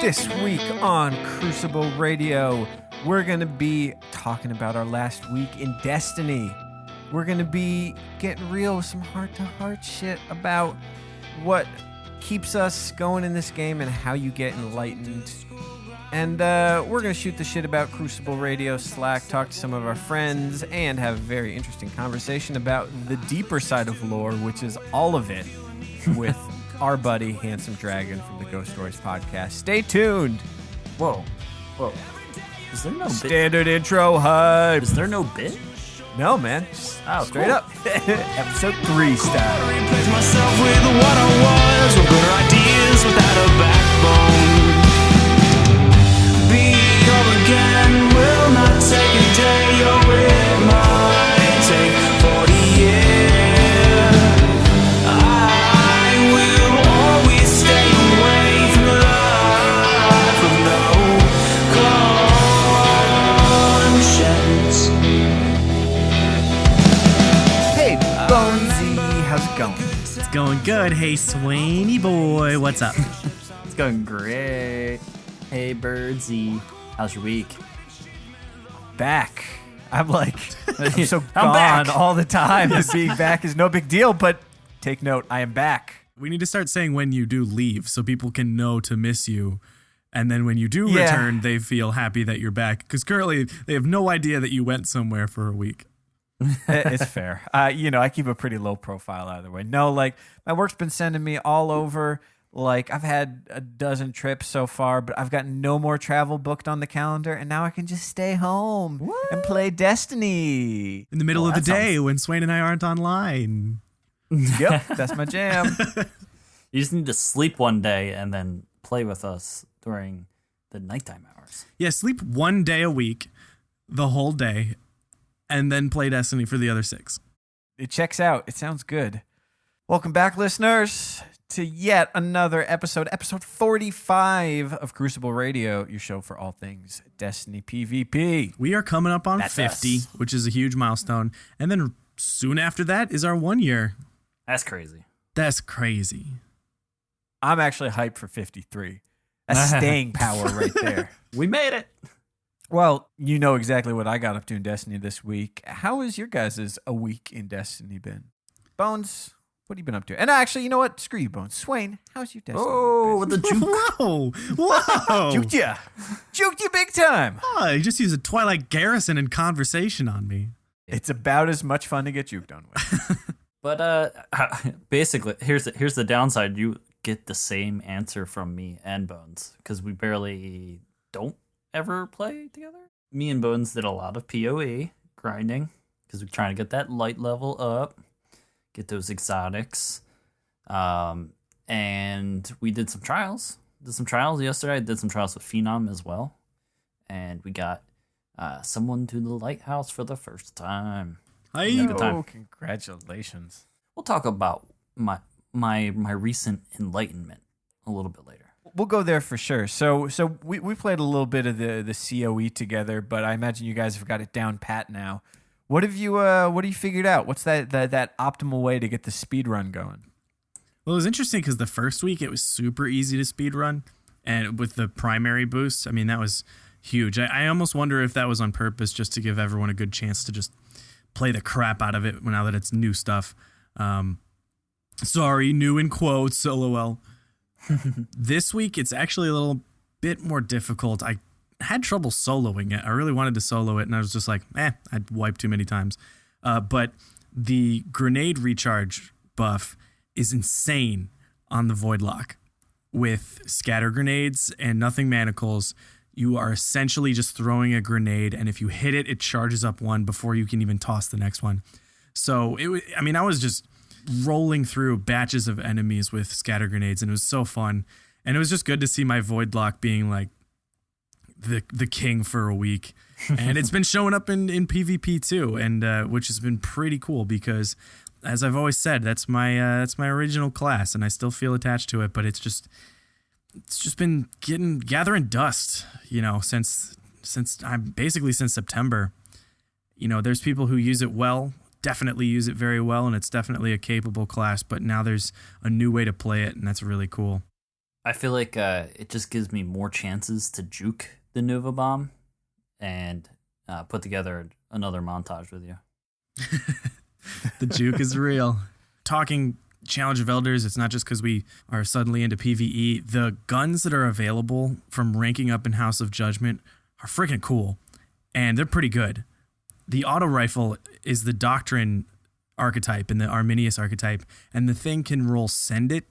This week on Crucible Radio, we're going to be talking about our last week in Destiny. We're going to be getting real with some heart-to-heart shit about what keeps us going in this game and how you get enlightened. And we're going to shoot the shit about Crucible Radio, Slack, talk to some of our friends, and have a very interesting conversation about the deeper side of lore, which is all of it, with our buddy Hands0meDrag0n from the Ghost Stories podcast. Stay tuned. Whoa. Is there no Standard intro hype. Is there no bit? No, man. Straight up. Episode 3 style. Replace myself with what I was, with better ideas without a backbone. Being up again will not take a day, or it might take 40 years. I will always stay away from the life of no conscience. Hey, Bonesy. How's it going? It's going good. Hey, Swainy boy, what's up? It's going great. Hey, Birdsy. How's your week? Back. I'm so I'm gone back. all the time. That being back is no big deal, but take note, I am back. We need to start saying when you do leave so people can know to miss you. And then when you do Yeah. return, they feel happy that you're back. Because currently, they have no idea that you went somewhere for a week. It's fair. I keep a pretty low profile either way. No, my work's been sending me all over. I've had a dozen trips so far, but I've got no more travel booked on the calendar, and now I can just stay home and play Destiny. In the middle of the that day when Swain and I aren't online. Yep, that's my jam. You just need to sleep one day and then play with us during the nighttime hours. Yeah, sleep one day a week, the whole day, and then play Destiny for the other 6. It checks out. It sounds good. Welcome back, listeners, to yet another episode 45 of Crucible Radio, your show for all things Destiny PvP. We are coming up on That's 50, us. which is a huge milestone. And then soon after that is our 1 year. That's crazy. That's crazy. I'm actually hyped for 53. That's staying power right there. We made it. Well, you know exactly what I got up to in Destiny this week. How has your guys' a week in Destiny been? Bones, what have you been up to? And actually, you know what? Screw you, Bones. Swain, how's your Destiny Oh, been? with the juke. Whoa. Whoa. Juked ya. Juked you big time. Oh, you just used a Twilight Garrison in conversation on me. It's about as much fun to get juked on with. But basically, here's the downside. You get the same answer from me and Bones because we barely don't ever play together. Me and Bones did a lot of PoE grinding because we're trying to get that light level up, get those exotics, and we did some trials. Did some trials yesterday. I did some trials with Phenom as well, and we got someone to the lighthouse for the first time. Hey. Good time. Oh, congratulations. We'll talk about my recent enlightenment a little bit later. We'll go there for sure. So we played a little bit of the COE together, but I imagine you guys have got it down pat now. What have you figured out? What's that optimal way to get the speed run going? Well, it was interesting because the first week it was super easy to speed run, and with the primary boost, I mean, that was huge. I almost wonder if that was on purpose just to give everyone a good chance to just play the crap out of it now that it's new stuff. Sorry, new in quotes, LOL. This week, it's actually a little bit more difficult. I had trouble soloing it. I really wanted to solo it, and I was just like, I'd wiped too many times. But the grenade recharge buff is insane on the Voidlock. With scatter grenades and nothing manacles, you are essentially just throwing a grenade, and if you hit it, it charges up one before you can even toss the next one. So, I was just rolling through batches of enemies with scatter grenades, and it was so fun. And it was just good to see my Voidlock being like the king for a week. And it's been showing up in PvP too, and which has been pretty cool because, as I've always said, that's my original class, and I still feel attached to it. But it's just been gathering dust, since September. There's people who use it well. Definitely use it very well, and it's definitely a capable class, but now there's a new way to play it, and that's really cool. I feel like it just gives me more chances to juke the Nova Bomb and put together another montage with you. The juke is real. Talking Challenge of Elders, it's not just because we are suddenly into PvE. The guns that are available from ranking up in House of Judgment are freaking cool, and they're pretty good. The auto rifle is the Doctrine archetype and the Arminius archetype, and the thing can roll Send It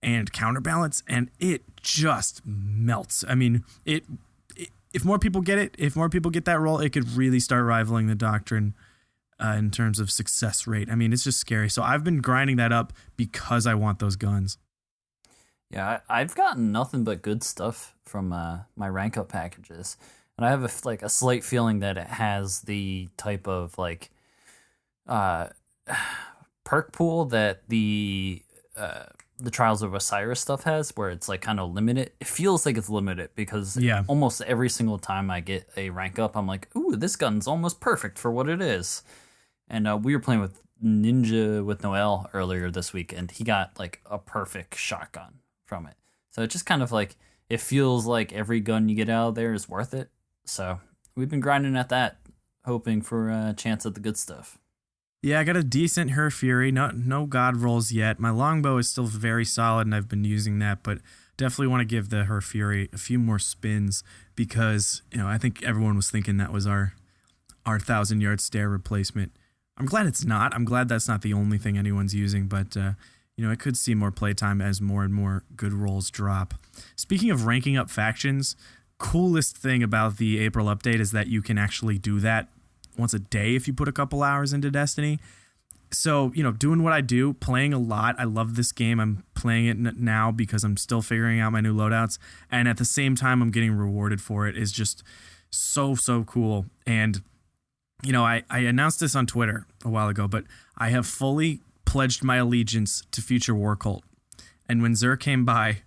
and Counterbalance, and it just melts. I mean, if more people get it, if more people get that roll, it could really start rivaling the Doctrine in terms of success rate. I mean, it's just scary. So I've been grinding that up because I want those guns. Yeah, I've gotten nothing but good stuff from my rank up packages, and I have a slight feeling that it has the type of perk pool that the Trials of Osiris stuff has, where it's like kind of limited. It feels like it's limited because almost every single time I get a rank up, I'm like, ooh, this gun's almost perfect for what it is. And we were playing with Ninja with Noel earlier this week, and he got like a perfect shotgun from it. So it just kind of like, it feels like every gun you get out of there is worth it. So we've been grinding at that, hoping for a chance at the good stuff. Yeah, I got a decent Her Fury. No god rolls yet. My longbow is still very solid, and I've been using that, but definitely want to give the Her Fury a few more spins because, I think everyone was thinking that was our 1,000-yard stare replacement. I'm glad it's not. I'm glad that's not the only thing anyone's using, but, I could see more playtime as more and more good rolls drop. Speaking of ranking up factions, coolest thing about the April update is that you can actually do that once a day if you put a couple hours into Destiny. So, doing what I do, playing a lot. I love this game. I'm playing it now because I'm still figuring out my new loadouts. And at the same time, I'm getting rewarded for it is just so cool. And, I announced this on Twitter a while ago, but I have fully pledged my allegiance to Future War Cult. And when Xur came by,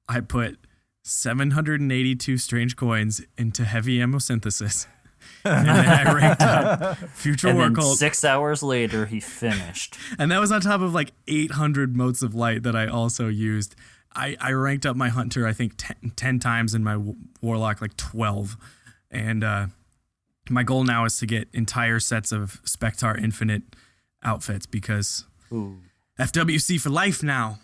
I put 782 strange coins into heavy ammo synthesis. And then I ranked up Future War Cult. 6 hours later, he finished. And that was on top of 800 motes of light that I also used. I ranked up my Hunter, I think, 10 times, and my Warlock 12. And my goal now is to get entire sets of Spectar Infinite outfits because FWC for life now.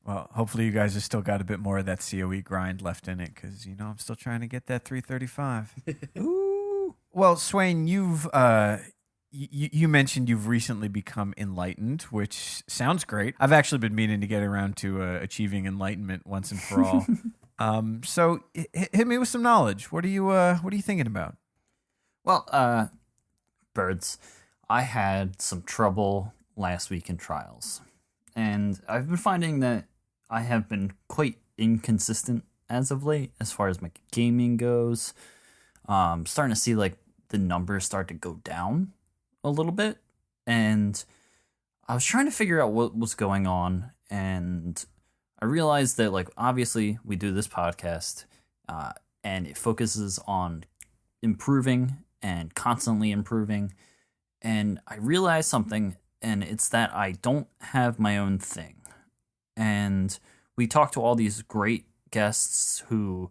Well, hopefully you guys have still got a bit more of that COE grind left in it because, I'm still trying to get that 335. Ooh. Well, Swain, you've you mentioned you've recently become enlightened, which sounds great. I've actually been meaning to get around to achieving enlightenment once and for all. So hit me with some knowledge. What are you thinking about? Well, birds, I had some trouble last week in Trials. And I've been finding that I have been quite inconsistent as of late as far as my gaming goes. Starting to see the numbers start to go down a little bit. And I was trying to figure out what was going on. And I realized that obviously we do this podcast and it focuses on improving and constantly improving. And I realized something, and it's that I don't have my own thing. And we talked to all these great guests who,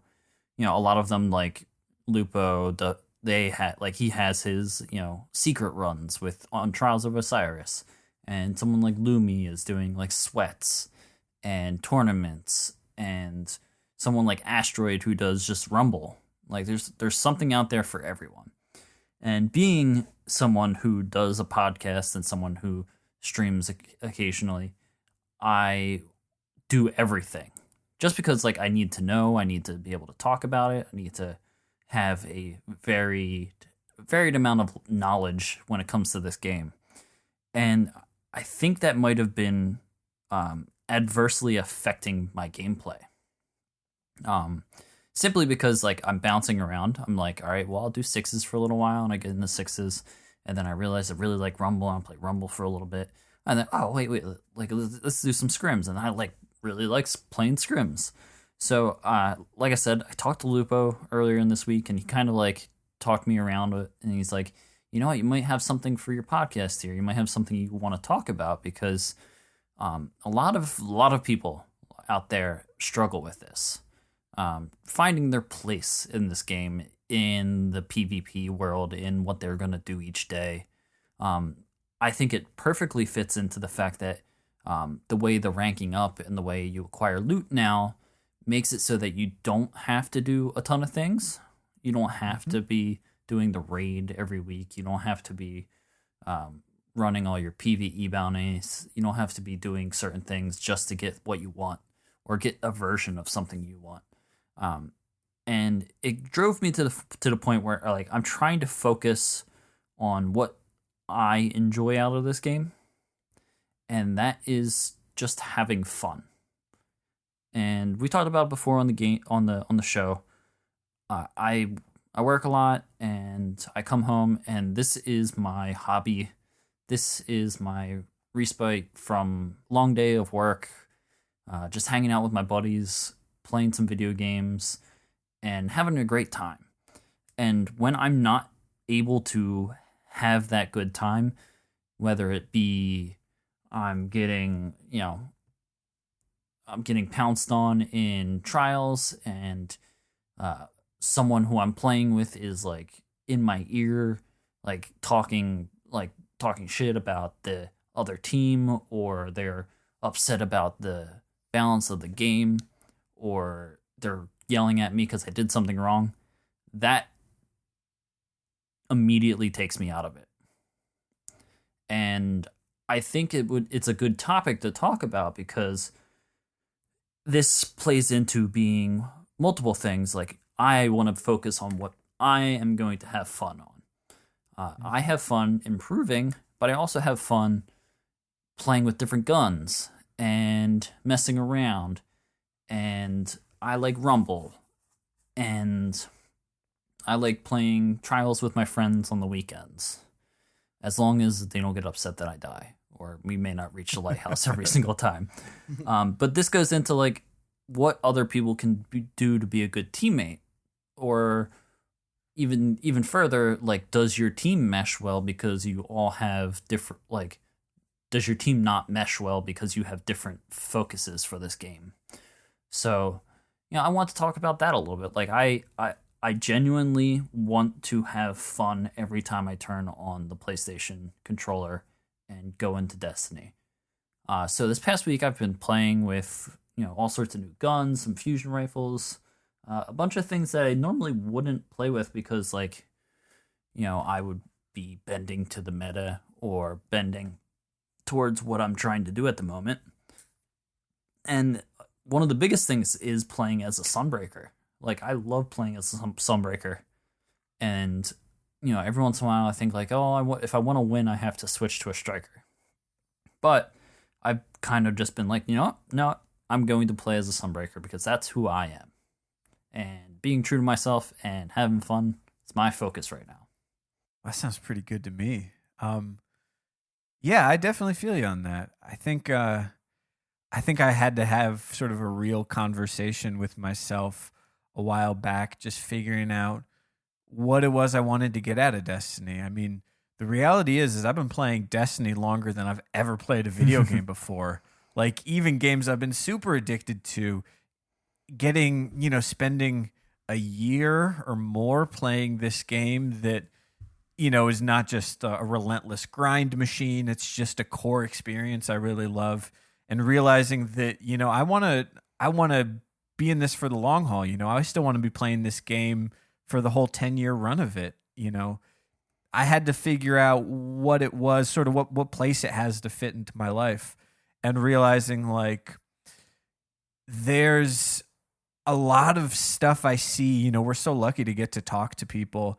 a lot of them Lupo, he has his, secret runs on Trials of Osiris. And someone like Lumi is doing sweats and tournaments, and someone like Asteroid who does just Rumble. There's something out there for everyone. And being someone who does a podcast and someone who streams occasionally, I do everything. Just because I need to know, I need to be able to talk about it, I need to have a varied amount of knowledge when it comes to this game. And I think that might have been adversely affecting my gameplay. Simply because I'm bouncing around. I'm all right, well, I'll do sixes for a little while, and I get into sixes, and then I realize I really like Rumble, and I'll play Rumble for a little bit, and then wait, let's do some scrims, and I really like playing scrims. So like I said, I talked to Lupo earlier in this week, and he kind of talked me around it, and he's like, you know what, you might have something for your podcast here. You might have something you want to talk about because a lot of people out there struggle with this, finding their place in this game, in the PvP world, in what they're going to do each day. I think it perfectly fits into the fact that the way the ranking up and the way you acquire loot now makes it so that you don't have to do a ton of things. You don't have to be doing the raid every week. You don't have to be running all your PvE bounties. You don't have to be doing certain things just to get what you want or get a version of something you want. And it drove me to the point where like I'm trying to focus on what I enjoy out of this game, and that is just having fun. And we talked about it before on the game on the show. I work a lot, and I come home, and this is my hobby. This is my respite from long day of work, just hanging out with my buddies, playing some video games, and having a great time. And when I'm not able to have that good time, whether it be I'm getting pounced on in trials, and someone who I'm playing with is like in my ear, like talking shit about the other team, or they're upset about the balance of the game, or they're yelling at me because I did something wrong, that immediately takes me out of it. And I think it's a good topic to talk about, because this plays into being multiple things. Like, I want to focus on what I am going to have fun on. I have fun improving, but I also have fun playing with different guns and messing around. And I like Rumble. And I like playing Trials with my friends on the weekends, as long as they don't get upset that I die, or we may not reach the lighthouse every single time. But this goes into like what other people can do to be a good teammate, or even further, like, does your team mesh well because you all have different, like, does your team not mesh well because you have different focuses for this game? So, I want to talk about that a little bit. Like, I genuinely want to have fun every time I turn on the PlayStation controller and go into Destiny. So this past week I've been playing with, all sorts of new guns, some fusion rifles, a bunch of things that I normally wouldn't play with because, like, I would be bending to the meta or bending towards what I'm trying to do at the moment. And one of the biggest things is playing as a Sunbreaker. Like, I love playing as a Sunbreaker. And, every once in a while I think, like, if I want to win, I have to switch to a Striker. But I've kind of just been like, no, I'm going to play as a Sunbreaker because that's who I am. And being true to myself and having fun is my focus right now. That sounds pretty good to me. Yeah, I definitely feel you on that. I think I had to have sort of a real conversation with myself a while back, just figuring out what it was I wanted to get out of Destiny. I mean, the reality is I've been playing Destiny longer than I've ever played a video game before. Like, even games I've been super addicted to, spending a year or more playing this game that, is not just a relentless grind machine. It's just a core experience I really love. And realizing that, I want to be in this for the long haul. I still want to be playing this game for the whole 10-year run of it. I had to figure out what it was, sort of what place it has to fit into my life, and realizing, like, there's a lot of stuff I see. We're so lucky to get to talk to people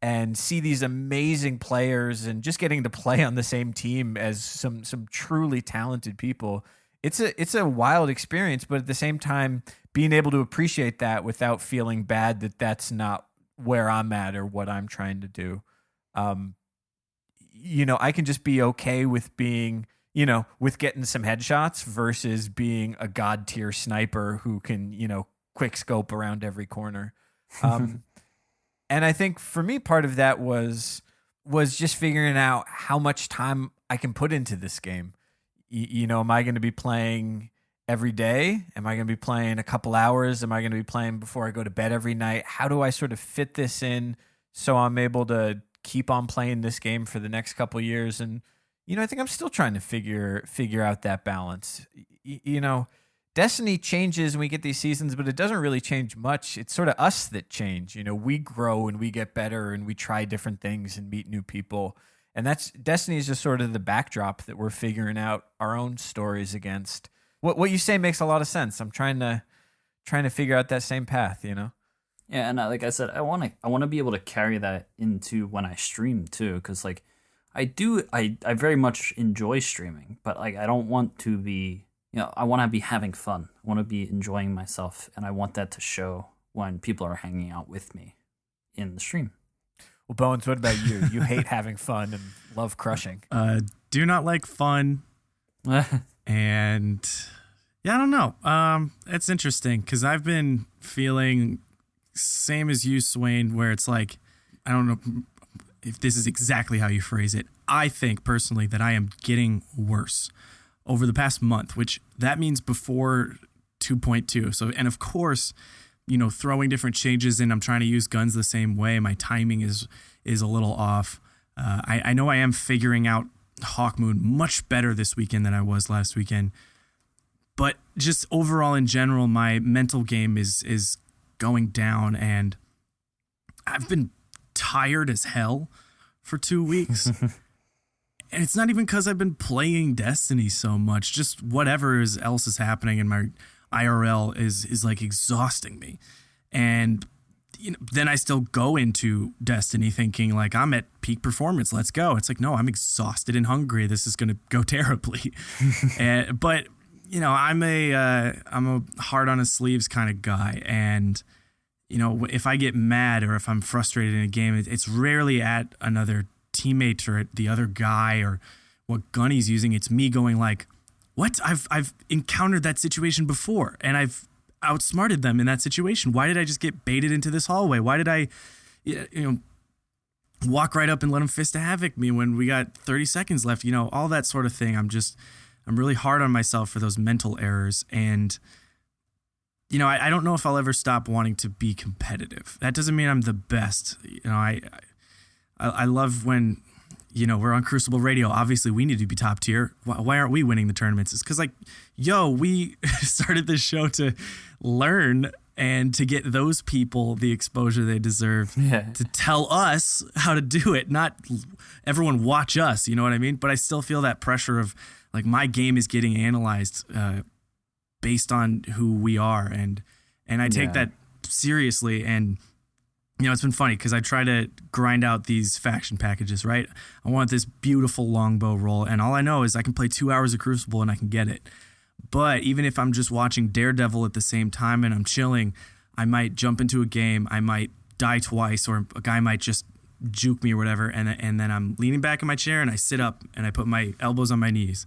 and see these amazing players, and just getting to play on the same team as some truly talented people. It's a wild experience, but at the same time, being able to appreciate that without feeling bad that that's not where I'm at or what I'm trying to do. I can just be okay with being, with getting some headshots versus being a god tier sniper who can, quick scope around every corner. And I think for me, part of that was just figuring out how much time I can put into this game. Am I going to be playing every day? Am I going to be playing a couple hours? Am I going to be playing before I go to bed every night? How do I sort of fit this in so I'm able to keep on playing this game for the next couple years? And I think I'm still trying to figure out that balance. Destiny changes and we get these seasons, but it doesn't really change much. It's sort of us that change. We grow and we get better and we try different things and meet new people. And Destiny is just sort of the backdrop that we're figuring out our own stories against. What you say makes a lot of sense. I'm trying to figure out that same path, Yeah, and like I said, I want to be able to carry that into when I stream too, because like I very much enjoy streaming, but like I don't want to be, I want to be having fun. I want to be enjoying myself, and I want that to show when people are hanging out with me in the stream. Well, Bones, what about you? You hate having fun and love crushing. Do not like fun. And yeah, I don't know. It's interesting because I've been feeling same as you, Swain, where it's like, I don't know if this is exactly how you phrase it. I think personally that I am getting worse over the past month, which that means before 2.2. So, and of course, throwing different changes in, I'm trying to use guns the same way. My timing is a little off. I know I am figuring out Hawkmoon much better this weekend than I was last weekend, but just overall in general, my mental game is going down, and I've been tired as hell for 2 weeks. And it's not even because I've been playing Destiny so much, just whatever else is happening in my IRL is like exhausting me. And then I still go into Destiny thinking like I'm at peak performance. Let's go. It's like, no, I'm exhausted and hungry. This is going to go terribly. But I'm a hard on his sleeves kind of guy. And, if I get mad or if I'm frustrated in a game, it's rarely at another teammate or at the other guy or what gun he's using. It's me going like, what? I've encountered that situation before, and I've outsmarted them in that situation. Why did I just get baited into this hallway? Why did I, walk right up and let him fist a havoc me when we got 30 seconds left? All that sort of thing. I'm really hard on myself for those mental errors, and I don't know if I'll ever stop wanting to be competitive. That doesn't mean I'm the best. I love when, we're on Crucible Radio. Obviously, we need to be top tier. Why aren't we winning the tournaments? It's because, we started this show to learn and to get those people the exposure they deserve, to tell us how to do it, not everyone watch us, you know what I mean? But I still feel that pressure of, my game is getting analyzed based on who we are. And I take that seriously. And it's been funny because I try to grind out these faction packages, right? I want this beautiful longbow roll, and all I know is I can play 2 hours of Crucible and I can get it. But even if I'm just watching Daredevil at the same time and I'm chilling, I might jump into a game, I might die twice, or a guy might just juke me or whatever, and then I'm leaning back in my chair and I sit up and I put my elbows on my knees,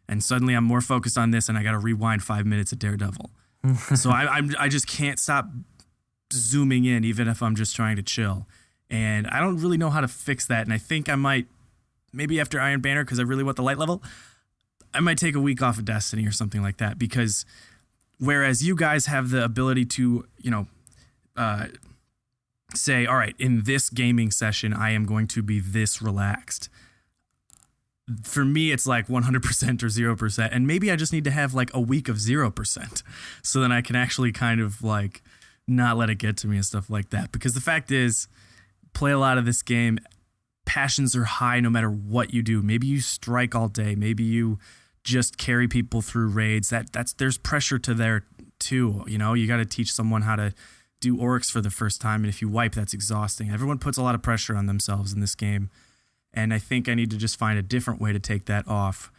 and suddenly I'm more focused on this and I got to rewind 5 minutes of Daredevil. So I just can't stop zooming in even if I'm just trying to chill, and I don't really know how to fix that. And I think I might, maybe after Iron Banner, because I really want the light level, I might take a week off of Destiny or something like that, because whereas you guys have the ability to say, all right, in this gaming session I am going to be this relaxed, for me it's like 100% or 0%, and maybe I just need to have a week of 0% so then I can actually kind of not let it get to me and stuff like that. Because the fact is, play a lot of this game, passions are high no matter what you do. Maybe you strike all day, maybe you just carry people through raids. There's pressure to there too. You got to teach someone how to do orcs for the first time, and if you wipe, that's exhausting. Everyone puts a lot of pressure on themselves in this game, and I think I need to just find a different way to take that off.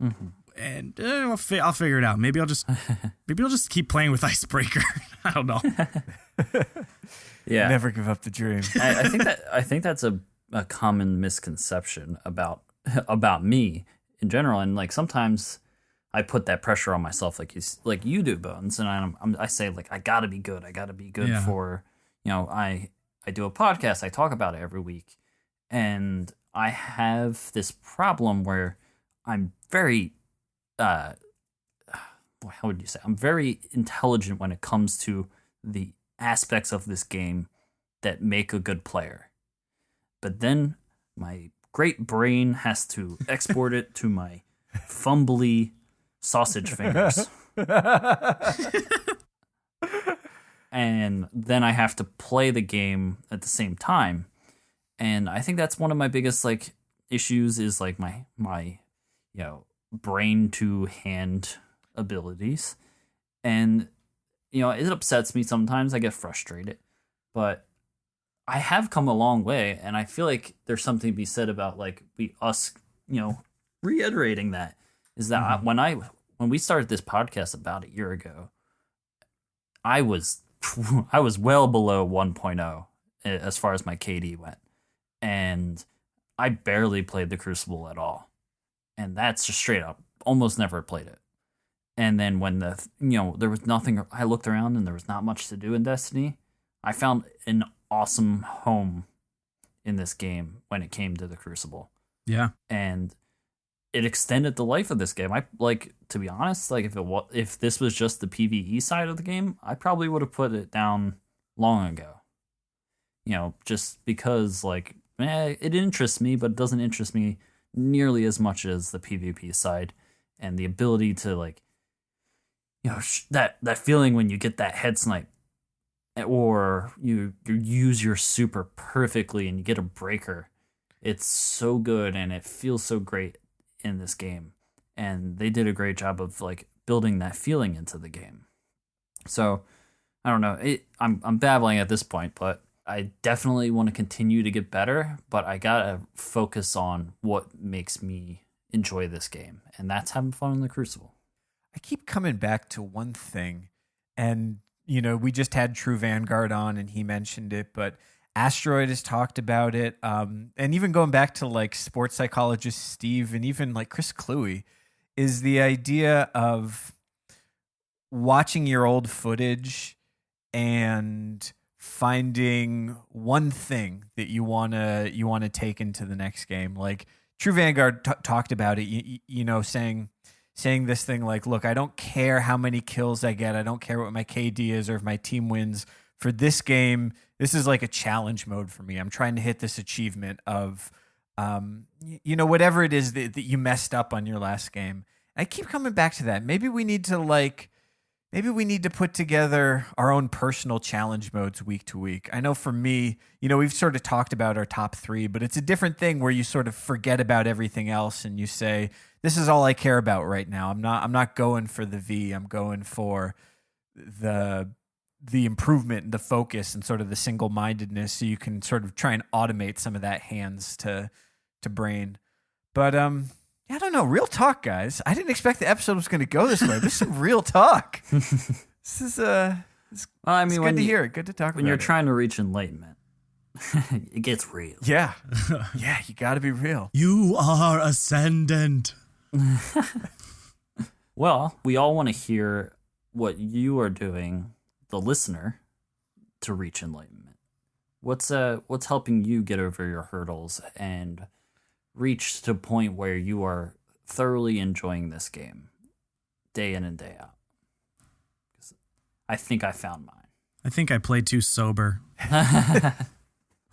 Mm-hmm. And I'll figure it out. Maybe I'll just keep playing with Icebreaker. I don't know. Yeah, never give up the dream. I think that's a common misconception about me in general, and sometimes I put that pressure on myself, like you do, Bones, and I say I gotta be good. I gotta be good for I do a podcast. I talk about it every week, and I have this problem where I'm very how would you say? I'm very intelligent when it comes to the aspects of this game that make a good player. But then my great brain has to export it to my fumbly sausage fingers. And then I have to play the game at the same time. And I think that's one of my biggest like issues is like my brain to hand abilities. And it upsets me sometimes. I get frustrated. But I have come a long way, and I feel like there's something to be said about like us reiterating that is that when we started this podcast about a year ago, I was well below 1.0 as far as my KD went, and I barely played the Crucible at all, and that's just straight up almost never played it. And then when there was nothing, I looked around and there was not much to do in Destiny. I found an awesome home in this game when it came to the Crucible. Yeah. And it extended the life of this game. I like, to be honest, like if this was just the PvE side of the game, I probably would have put it down long ago. Just because like it interests me, but it doesn't interest me nearly as much as the PvP side and the ability to like that feeling when you get that head snipe or you use your super perfectly and you get a breaker. It's so good and it feels so great in this game, and they did a great job of like building that feeling into the game. So I don't know, I'm babbling at this point, but I definitely want to continue to get better, but I gotta focus on what makes me enjoy this game, and that's having fun in the Crucible. I keep coming back to one thing, and we just had True Vanguard on and he mentioned it, but Asteroid has talked about it, and even going back to like sports psychologist Steve and even like Chris Cluey, is the idea of watching your old footage and finding one thing that you wanna take into the next game. Like True Vanguard talked about it, saying this thing like, look, I don't care how many kills I get, I don't care what my KD is or if my team wins. For this game, this is like a challenge mode for me. I'm trying to hit this achievement of, whatever it is that you messed up on your last game. I keep coming back to that. Maybe we need to put together our own personal challenge modes week to week. I know for me, we've sort of talked about our top 3, but it's a different thing where you sort of forget about everything else and you say, this is all I care about right now. I'm not going for the V. I'm going for the improvement and the focus and sort of the single-mindedness, so you can sort of try and automate some of that hands to brain. But I don't know. Real talk, guys. I didn't expect the episode was going to go this way. This is some real talk. This is it's good to hear it. Good to talk about it. When you're trying to reach enlightenment, it gets real. Yeah. Yeah, you got to be real. You are ascendant. Well, we all want to hear what you are doing, the listener, to reach enlightenment. What's helping you get over your hurdles and reach to a point where you are thoroughly enjoying this game day in and day out? I think I found mine. I think I played too sober.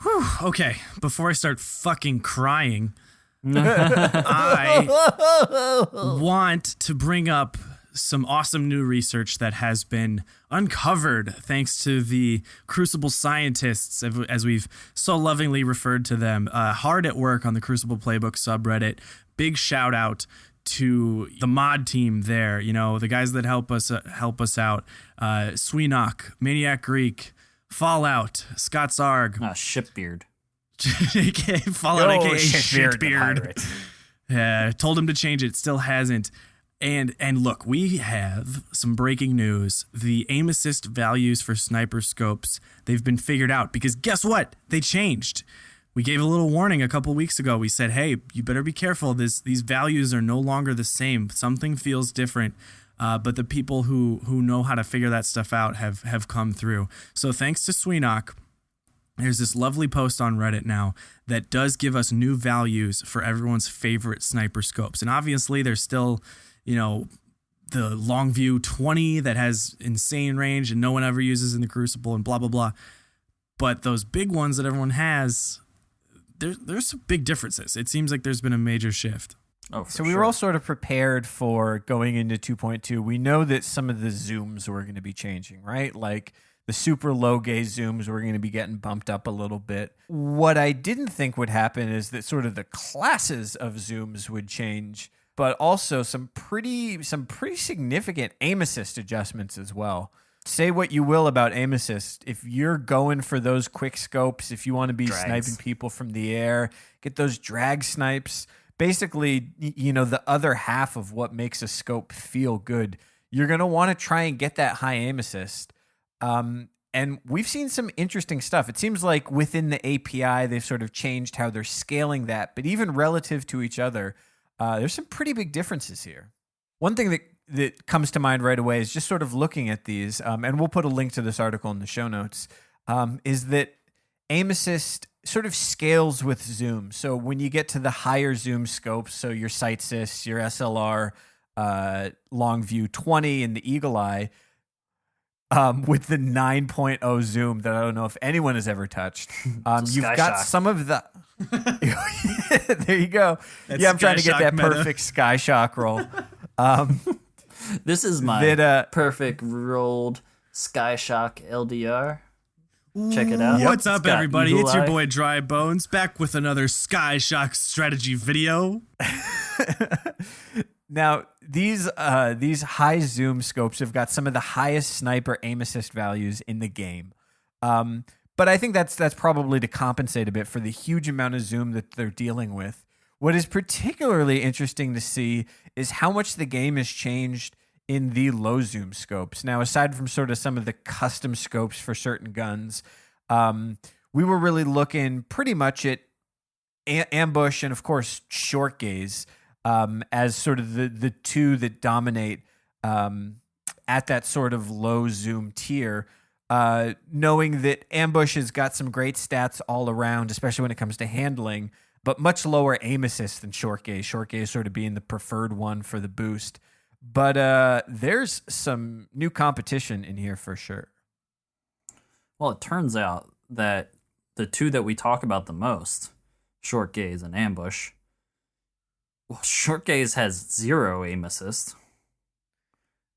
Whew, okay, before I start fucking crying, I want to bring up some awesome new research that has been uncovered thanks to the Crucible scientists, as we've so lovingly referred to them, hard at work on the Crucible Playbook subreddit. Big shout out to the mod team there, the guys that help us out, Sweenok, Maniac Greek, Fallout, Scott Zarg, Shipbeard. Fallout, aka Shitbeard. Yeah, told him to change it, still hasn't. And look, we have some breaking news. The aim assist values for sniper scopes, they've been figured out, because guess what? They changed. We gave a little warning a couple weeks ago. We said, hey, you better be careful. These values are no longer the same. Something feels different. But the people who know how to figure that stuff out have come through. So thanks to Sweenok, there's this lovely post on Reddit now that does give us new values for everyone's favorite sniper scopes. And obviously there's still, the long view 20 that has insane range and no one ever uses in the Crucible and blah, blah, blah. But those big ones that everyone has, there's some big differences. It seems like there's been a major shift. Oh, So we were all sort of prepared for going into 2.2. We know that some of the zooms were going to be changing, right? Like the super low gaze zooms were going to be getting bumped up a little bit. What I didn't think would happen is that sort of the classes of zooms would change, but also some pretty significant aim assist adjustments as well. Say what you will about aim assist. If you're going for those quick scopes, if you want to be sniping people from the air, get those drag snipes. Basically, the other half of what makes a scope feel good, you're going to want to try and get that high aim assist. And we've seen some interesting stuff. It seems like within the API, they've sort of changed how they're scaling that. But even relative to each other, there's some pretty big differences here. One thing that comes to mind right away is just sort of looking at these, and we'll put a link to this article in the show notes, is that aim assist sort of scales with zoom. So when you get to the higher zoom scopes, so your sight assist, your SLR, long view 20 and the eagle eye, with the 9.0 zoom that I don't know if anyone has ever touched, you've got some of the. There you go. That's I'm trying to get Skyshock that meta. perfect sky shock roll. This is my perfect rolled Skyshock LDR. Check it out. What's up, It's got everybody? eagle It's your eye. boy Dry Bones back with another Skyshock strategy video. Now, these high zoom scopes have got some of the highest sniper aim assist values in the game. But I think that's probably to compensate a bit for the huge amount of zoom that they're dealing with. What is particularly interesting to see is how much the game has changed in the low zoom scopes. Now, aside from sort of some of the custom scopes for certain guns, we were really looking pretty much at ambush and, of course, short gaze as sort of the two that dominate at that sort of low zoom tier. Knowing that ambush has got some great stats all around, especially when it comes to handling, but much lower aim assist than short gaze. Short gaze sort of being the preferred one for the boost. But there's some new competition in here for sure. Well, it turns out that the two that we talk about the most, short gaze and ambush, well, short gaze has 0 aim assist,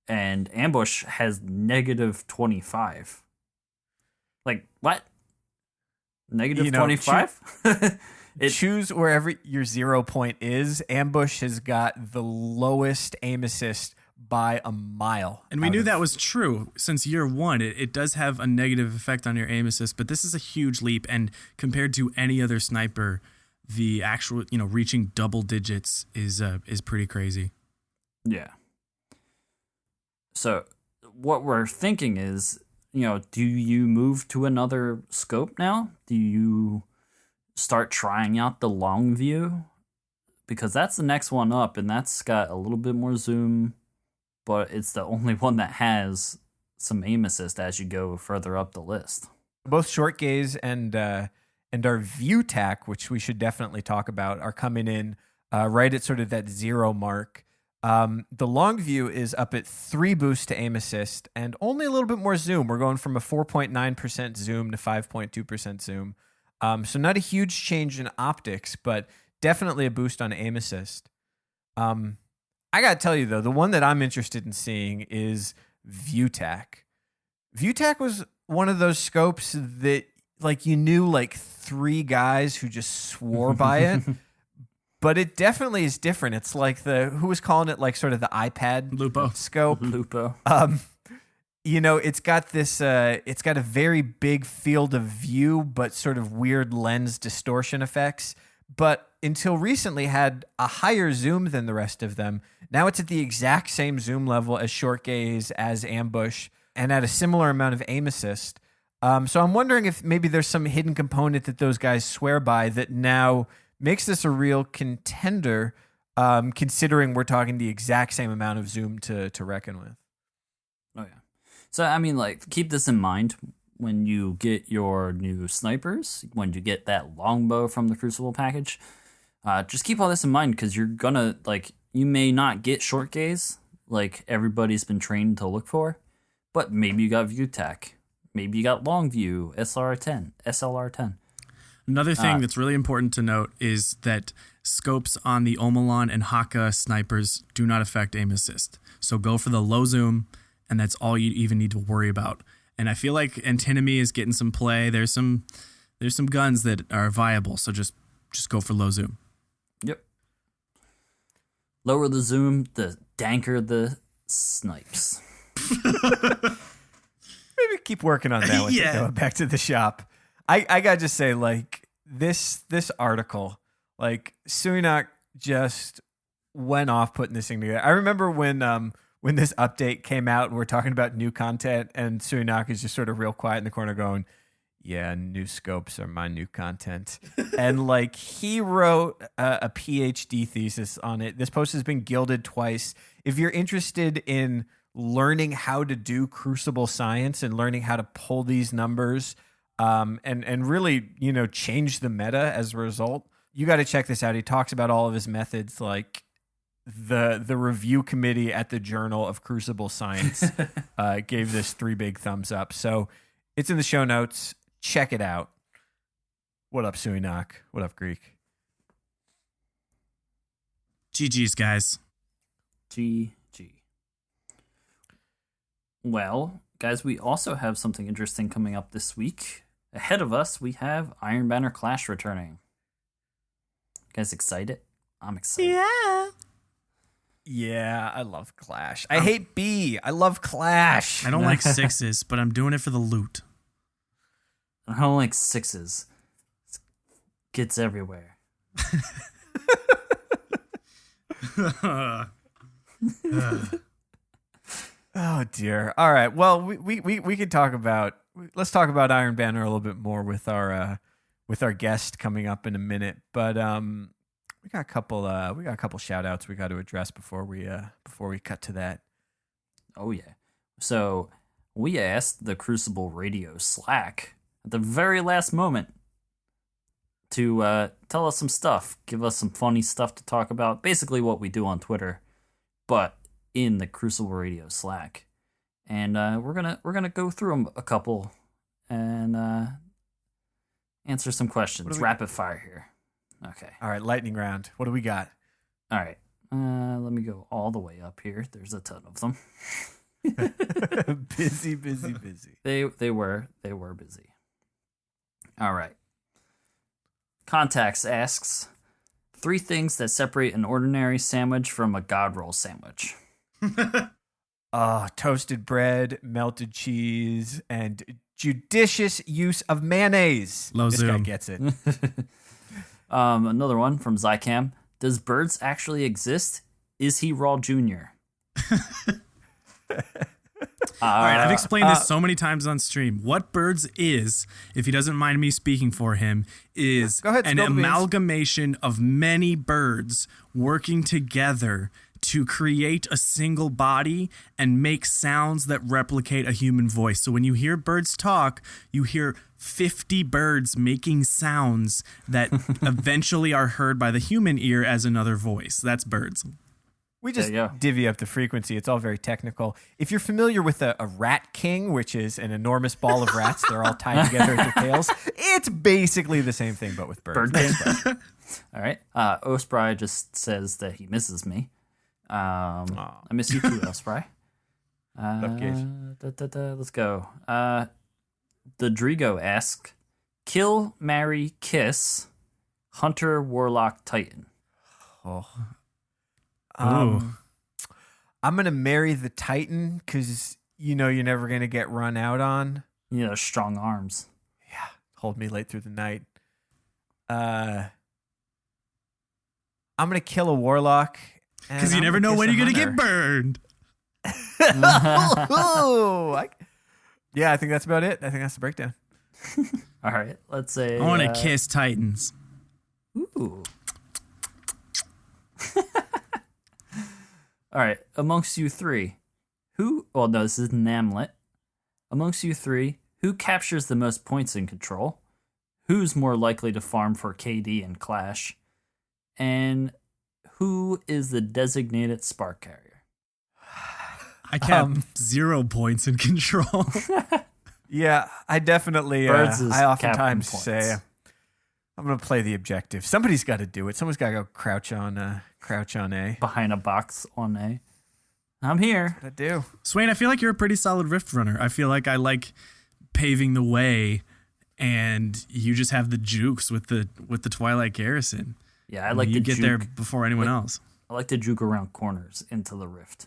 and ambush has negative 25. Like, what? Negative 25? Choose wherever your 0 point is. Ambush has got the lowest aim assist by a mile. And we knew that was true since year one. It does have a negative effect on your aim assist, but this is a huge leap. And compared to any other sniper, the actual, reaching double digits is pretty crazy. Yeah. So what we're thinking is, do you move to another scope now? Do you start trying out the long view? Because that's the next one up, and that's got a little bit more zoom, but it's the only one that has some aim assist as you go further up the list. Both short gaze and our view tack, which we should definitely talk about, are coming in right at sort of that 0 mark. The long view is up at 3 boosts to aim assist and only a little bit more zoom. We're going from a 4.9% zoom to 5.2% zoom. So not a huge change in optics, but definitely a boost on aim assist. I got to tell you, though, the one that I'm interested in seeing is view tack. View tack was one of those scopes that, you knew 3 guys who just swore by it. But it definitely is different. It's like who was calling it sort of the iPad Lupo scope. Lupo. It's got this, it's got a very big field of view, but sort of weird lens distortion effects. But until recently had a higher zoom than the rest of them. Now it's at the exact same zoom level as short gaze, as ambush, and at a similar amount of aim assist. So I'm wondering if maybe there's some hidden component that those guys swear by that now makes this a real contender, considering we're talking the exact same amount of zoom to reckon with. Oh, yeah. So, keep this in mind when you get your new snipers, when you get that longbow from the Crucible package. Just keep all this in mind because you're gonna, you may not get short gaze like everybody's been trained to look for, but maybe you got view tech. Maybe you got long view, SLR10. Another thing that's really important to note is that scopes on the Omelon and Haka snipers do not affect aim assist. So go for the low zoom, and that's all you even need to worry about. And I feel like Antinomy is getting some play. There's some guns that are viable, so just go for low zoom. Yep. Lower the zoom, the danker the snipes. Maybe keep working on that one. Going back to the shop. I gotta just say, like, this article, like, Suinak just went off putting this thing together. I remember when this update came out and we're talking about new content, and Suinak is just sort of real quiet in the corner going, yeah, new scopes are my new content. And like, he wrote a PhD thesis on it. This post has been gilded twice. If you're interested in learning how to do Crucible science and learning how to pull these numbers, and really, change the meta as a result, you got to check this out. He talks about all of his methods, like the review committee at the Journal of Crucible Science gave this 3 big thumbs up. So it's in the show notes. Check it out. What up, Suinak? What up, Greek? GG's, guys. GG. Well, guys, we also have something interesting coming up this week. Ahead of us, we have Iron Banner Clash returning. You guys excited? I'm excited. Yeah, I love Clash. I hate B. I love Clash. I don't like 6s, but I'm doing it for the loot. I don't like 6s. It gets everywhere. Oh dear. All right. Well, we could talk about. Let's talk about Iron Banner a little bit more with our guest coming up in a minute. But we got a couple shout outs we got to address before we cut to that. Oh yeah. So we asked the Crucible Radio Slack at the very last moment to tell us some stuff, give us some funny stuff to talk about. Basically what we do on Twitter, but in the Crucible Radio Slack. And we're gonna go through them a couple and answer some questions. Rapid fire here. Okay. All right, lightning round. What do we got? All right. Let me go all the way up here. There's a ton of them. Busy. They were busy. All right. Contacts asks 3 things that separate an ordinary sandwich from a God roll sandwich. Toasted bread, melted cheese, and judicious use of mayonnaise. Low this zoom. guy gets it. Another one from Zycam. Does Birds actually exist? Is he Raw Jr.? All right, I've explained this so many times on stream. What Birds is, if he doesn't mind me speaking for him, is an amalgamation of many birds working together to create a single body and make sounds that replicate a human voice. So when you hear birds talk, you hear 50 birds making sounds that eventually are heard by the human ear as another voice. That's Birds. We just divvy up the frequency. It's all very technical. If you're familiar with a rat king, which is an enormous ball of rats, they're all tied together at their tails, it's basically the same thing, but with birds. Bird all right. Osprey just says that he misses me. I miss you too, Osprey. Let's go. The Drigo asks, kill, marry, kiss, Hunter, Warlock, Titan. I'm going to marry the Titan because, you're never going to get run out on. Strong arms. Yeah. Hold me late through the night. I'm going to kill a Warlock. Because you never know when you're going to get burned. Yeah, I think that's about it. I think that's the breakdown. All right. Let's say. I want to kiss Titans. Ooh. All right. Amongst you 3, this is Namlet. Amongst you 3, who captures the most points in Control? Who's more likely to farm for KD and Clash? And who is the designated spark carrier? I kept 0 points in control. Yeah, I definitely. Birds is I oftentimes captain say, points. I'm going to play the objective. Somebody's got to do it. Someone's got to go crouch on A. Behind a box on A. I'm here. I do. Swain, I feel like you're a pretty solid Rift runner. I feel like I like paving the way, and you just have the jukes with the Twilight Garrison. Yeah, I like you to get juke. there before anyone else. I like to juke around corners into the rift.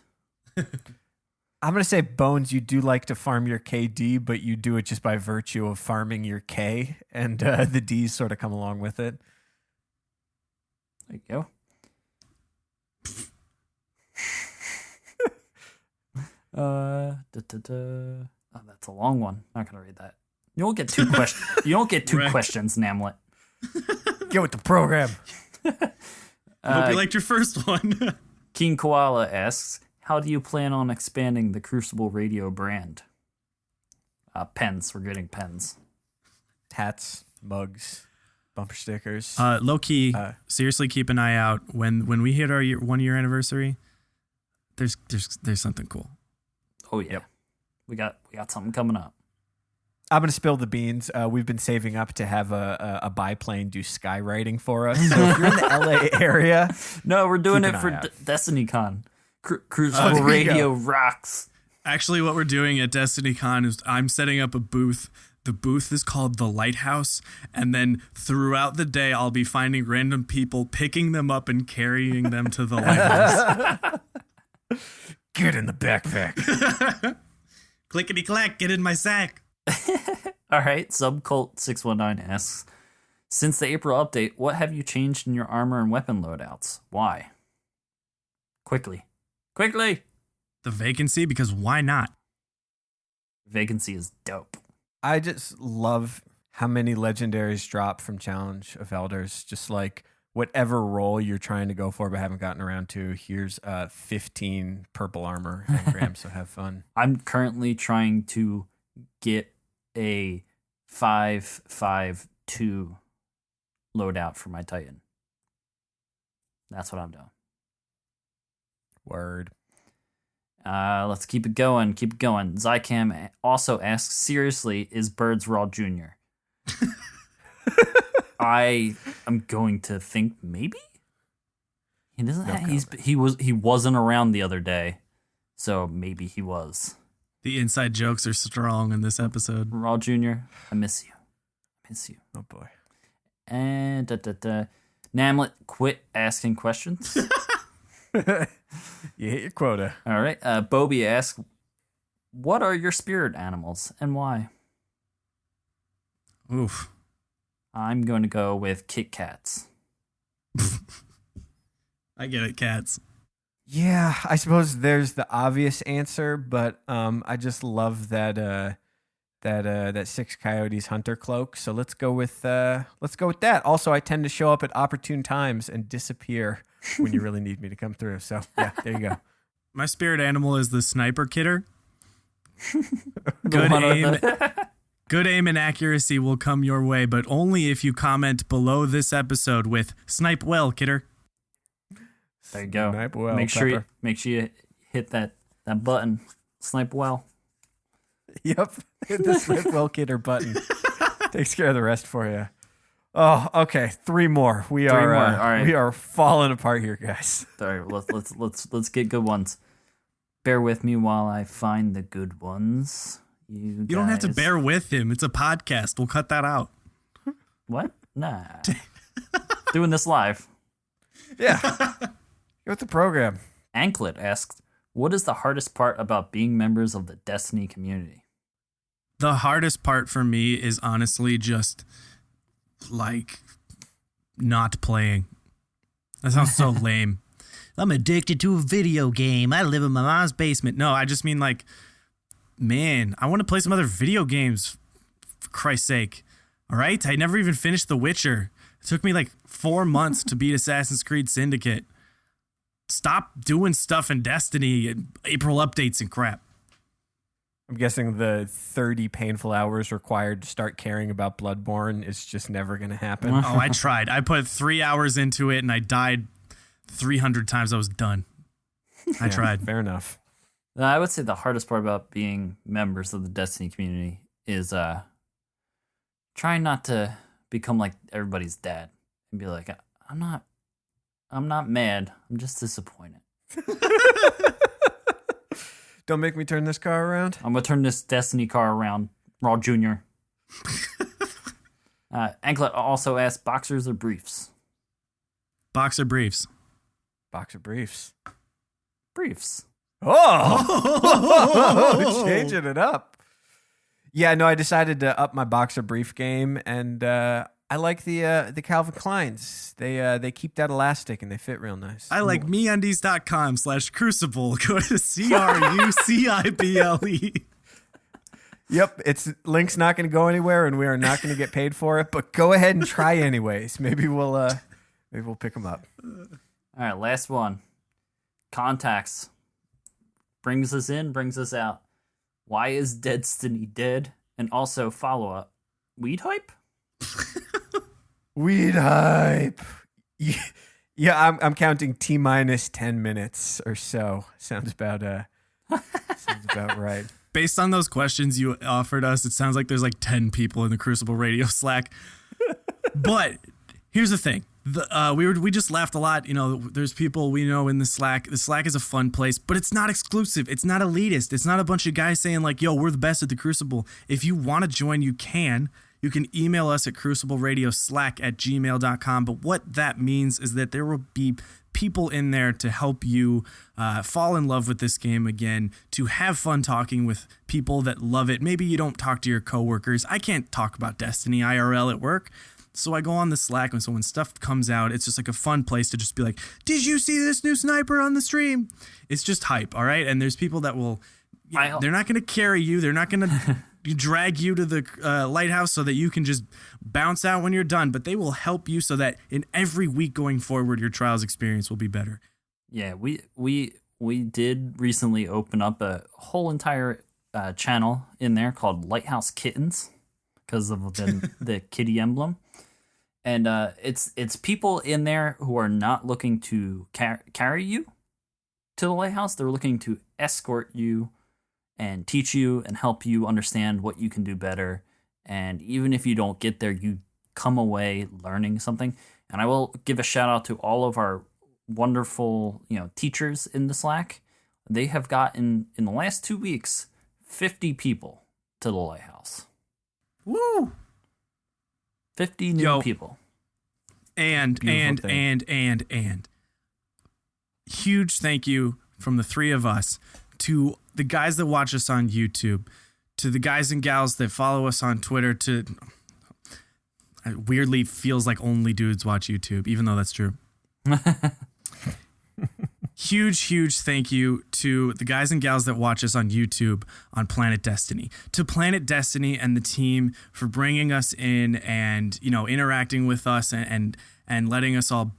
I'm going to say, Bones, you do like to farm your KD, but you do it just by virtue of farming your K, and the Ds sort of come along with it. There you go. Oh, that's a long one. Not gonna read that. You don't get 2 questions. You don't get 2 Right. questions, Namlet. Get with the program. Hope you liked your first one. King Koala asks, "How do you plan on expanding the Crucible Radio brand?" Pens. We're getting pens. Hats, mugs, bumper stickers. Low key, seriously, keep an eye out when we hit our 1 year anniversary. There's something cool. Oh yeah, we got something coming up. I'm going to spill the beans. We've been saving up to have a biplane do skywriting for us. So if you're in the LA area, No, we're doing Keep it an for eye out. DestinyCon. Crucible there you Radio go. rocks. Actually, what we're doing at DestinyCon is I'm setting up a booth. The booth is called The Lighthouse, and then throughout the day, I'll be finding random people, picking them up and carrying them to the lighthouse. get in the backpack. Clickety clack, get in my sack. All right, Subcult619 asks, "Since the April update, what have you changed in your armor and weapon loadouts? Why?" Quickly. The vacancy, because why not? Vacancy is dope. I just love how many legendaries drop from Challenge of Elders. Just like whatever role you're trying to go for but haven't gotten around to, here's 15 purple armor engrams, so have fun. I'm currently trying to get a 5.5.2 loadout for my Titan. That's what I'm doing. Word. Let's keep it going. Zycam also asks, "Seriously, is Birds Raw Jr.?" I am going to think maybe. He doesn't. He wasn't around the other day, so maybe he was. The inside jokes are strong in this episode. Raw Jr., I miss you. Oh boy. And Namlet, quit asking questions. You hit your quota. All right. Bobby asks, "What are your spirit animals and why?" Oof. I'm going to go with Kit Kats. I get it, cats. Yeah, I suppose there's the obvious answer, but I just love that 6 Coyotes hunter cloak. So let's go with that. Also, I tend to show up at opportune times and disappear when you really need me to come through. So yeah, there you go. My spirit animal is the sniper kidder. The one with Good aim and accuracy will come your way, but only if you comment below this episode with "Snipe well, kidder." There you go. Snipe well, make sure Pepper. you hit that button. Snipe well. Yep, hit the Swift Well Kidder button. Takes care of the rest for you. Oh, okay. 3 more. All right. We are falling apart here, guys. All right, let's get good ones. Bear with me while I find the good ones. You don't have to guys- bear with him. It's a podcast. We'll cut that out. What? Nah. Doing this live. Yeah. Go with the program. Anklet asks, "What is the hardest part about being members of the Destiny community?" The hardest part for me is honestly just like not playing. That sounds so lame. I'm addicted to a video game. I live in my mom's basement. No, I just mean like, man, I want to play some other video games, for Christ's sake. All right? I never even finished The Witcher. It took me like 4 months to beat Assassin's Creed Syndicate. Stop doing stuff in Destiny and April updates and crap. I'm guessing the 30 painful hours required to start caring about Bloodborne is just never going to happen. Oh, I tried. I put 3 hours into it and I died 300 times. I was done. I tried. Fair enough. I would say the hardest part about being members of the Destiny community is trying not to become like everybody's dad and be like, I'm not mad. I'm just disappointed. Don't make me turn this car around. I'm gonna turn this Destiny car around, Raw Jr. Anklet also asked, boxers or briefs? Boxer briefs. Boxer briefs. Briefs. Oh, changing it up. Yeah, no, I decided to up my boxer brief game, and I like the Calvin Kleins. They keep that elastic and they fit real nice. I like meundies.com/crucible. Go to CRUCIBLE. Yep, link's not going to go anywhere, and we are not going to get paid for it. But go ahead and try anyways. Maybe we'll pick them up. All right, last one. Contacts. Brings us in, brings us out. Why is Destiny dead? And also follow up. Weed hype? Weed hype. Yeah, I'm counting T-10 minutes or so. Sounds about right. Based on those questions you offered us, it sounds like there's like 10 people in the Crucible Radio Slack. But here's the thing. We just laughed a lot. You know, there's people we know in the Slack. The Slack is a fun place, but it's not exclusive. It's not elitist. It's not a bunch of guys saying like, yo, we're the best at the Crucible. If you want to join, you can. You can email us at crucibleradioslack@gmail.com. But what that means is that there will be people in there to help you fall in love with this game again, to have fun talking with people that love it. Maybe you don't talk to your coworkers. I can't talk about Destiny IRL at work. So I go on the Slack, and so when stuff comes out, it's just like a fun place to just be like, did you see this new sniper on the stream? It's just hype, all right? And there's people that will, they're not going to carry you. They're not going to drag you to the lighthouse so that you can just bounce out when you're done. But they will help you so that in every week going forward, your Trials experience will be better. Yeah, we did recently open up a whole entire channel in there called Lighthouse Kittens because of the kitty emblem. And it's people in there who are not looking to carry you to the lighthouse. They're looking to escort you and teach you and help you understand what you can do better. And even if you don't get there, you come away learning something. And I will give a shout out to all of our wonderful, teachers in the Slack. They have gotten, in the last 2 weeks, 50 people to the lighthouse. Woo! 50 new people. And huge thank you from the three of us to the guys that watch us on YouTube, to the guys and gals that follow us on Twitter, to it weirdly feels like only dudes watch YouTube, even though that's true. Huge thank you to the guys and gals that watch us on YouTube on Planet Destiny, to Planet Destiny and the team for bringing us in and, interacting with us and letting us all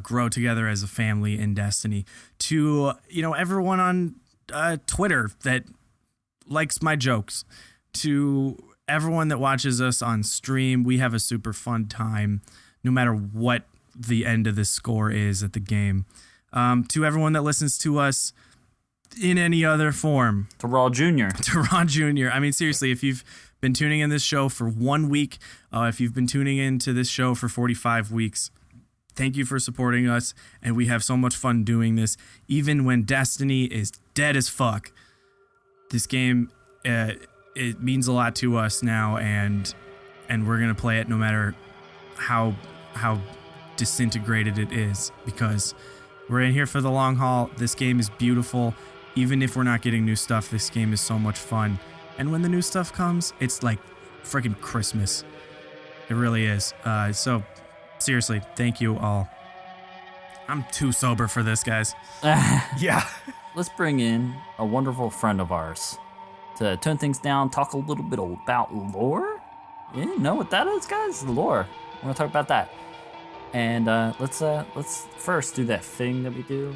grow together as a family in Destiny, to, everyone on Twitter that likes my jokes, to everyone that watches us on stream. We have a super fun time no matter what the end of this score is at the game. To everyone that listens to us in any other form. To Raw Jr. To Raw Jr. I mean, seriously, if you've been tuning in this show for 1 week, if you've been tuning into this show for 45 weeks, thank you for supporting us. And we have so much fun doing this. Even when Destiny is dead as fuck, this game, it means a lot to us now. And we're going to play it no matter how disintegrated it is, because we're in here for the long haul. This game is beautiful. Even if we're not getting new stuff, this game is so much fun. And when the new stuff comes, it's like freaking Christmas. It really is. So, seriously, thank you all. I'm too sober for this, guys. Yeah. Let's bring in a wonderful friend of ours to turn things down, talk a little bit about lore. You know what that is, guys? Lore. We're going to talk about that. And let's first do that thing that we do.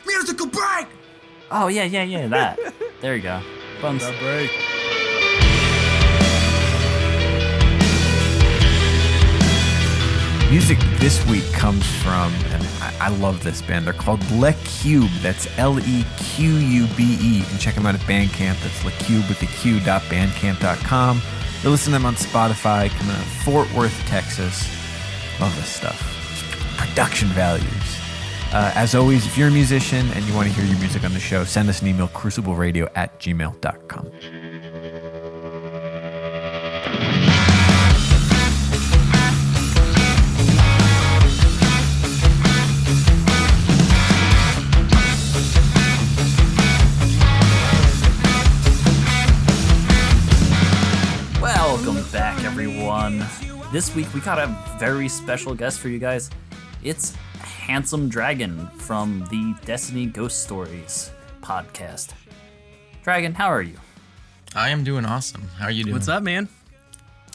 Musical break! Oh, yeah, that. There you go. Bums. Break. Music this week comes from, and I love this band. They're called LeCube. That's Leqube. You can check them out at Bandcamp. That's LeCube with the Q.bandcamp.com. You'll listen to them on Spotify. Coming out of Fort Worth, Texas. Love this stuff. Production values. As always, if you're a musician and you want to hear your music on the show, send us an email, crucibleradio@gmail.com. Welcome back, everyone. This week we got a very special guest for you guys. It's Hands0meDrag0n from the Destiny Ghost Stories podcast. Dragon, how are you? I am doing awesome. How are you doing? What's up, man?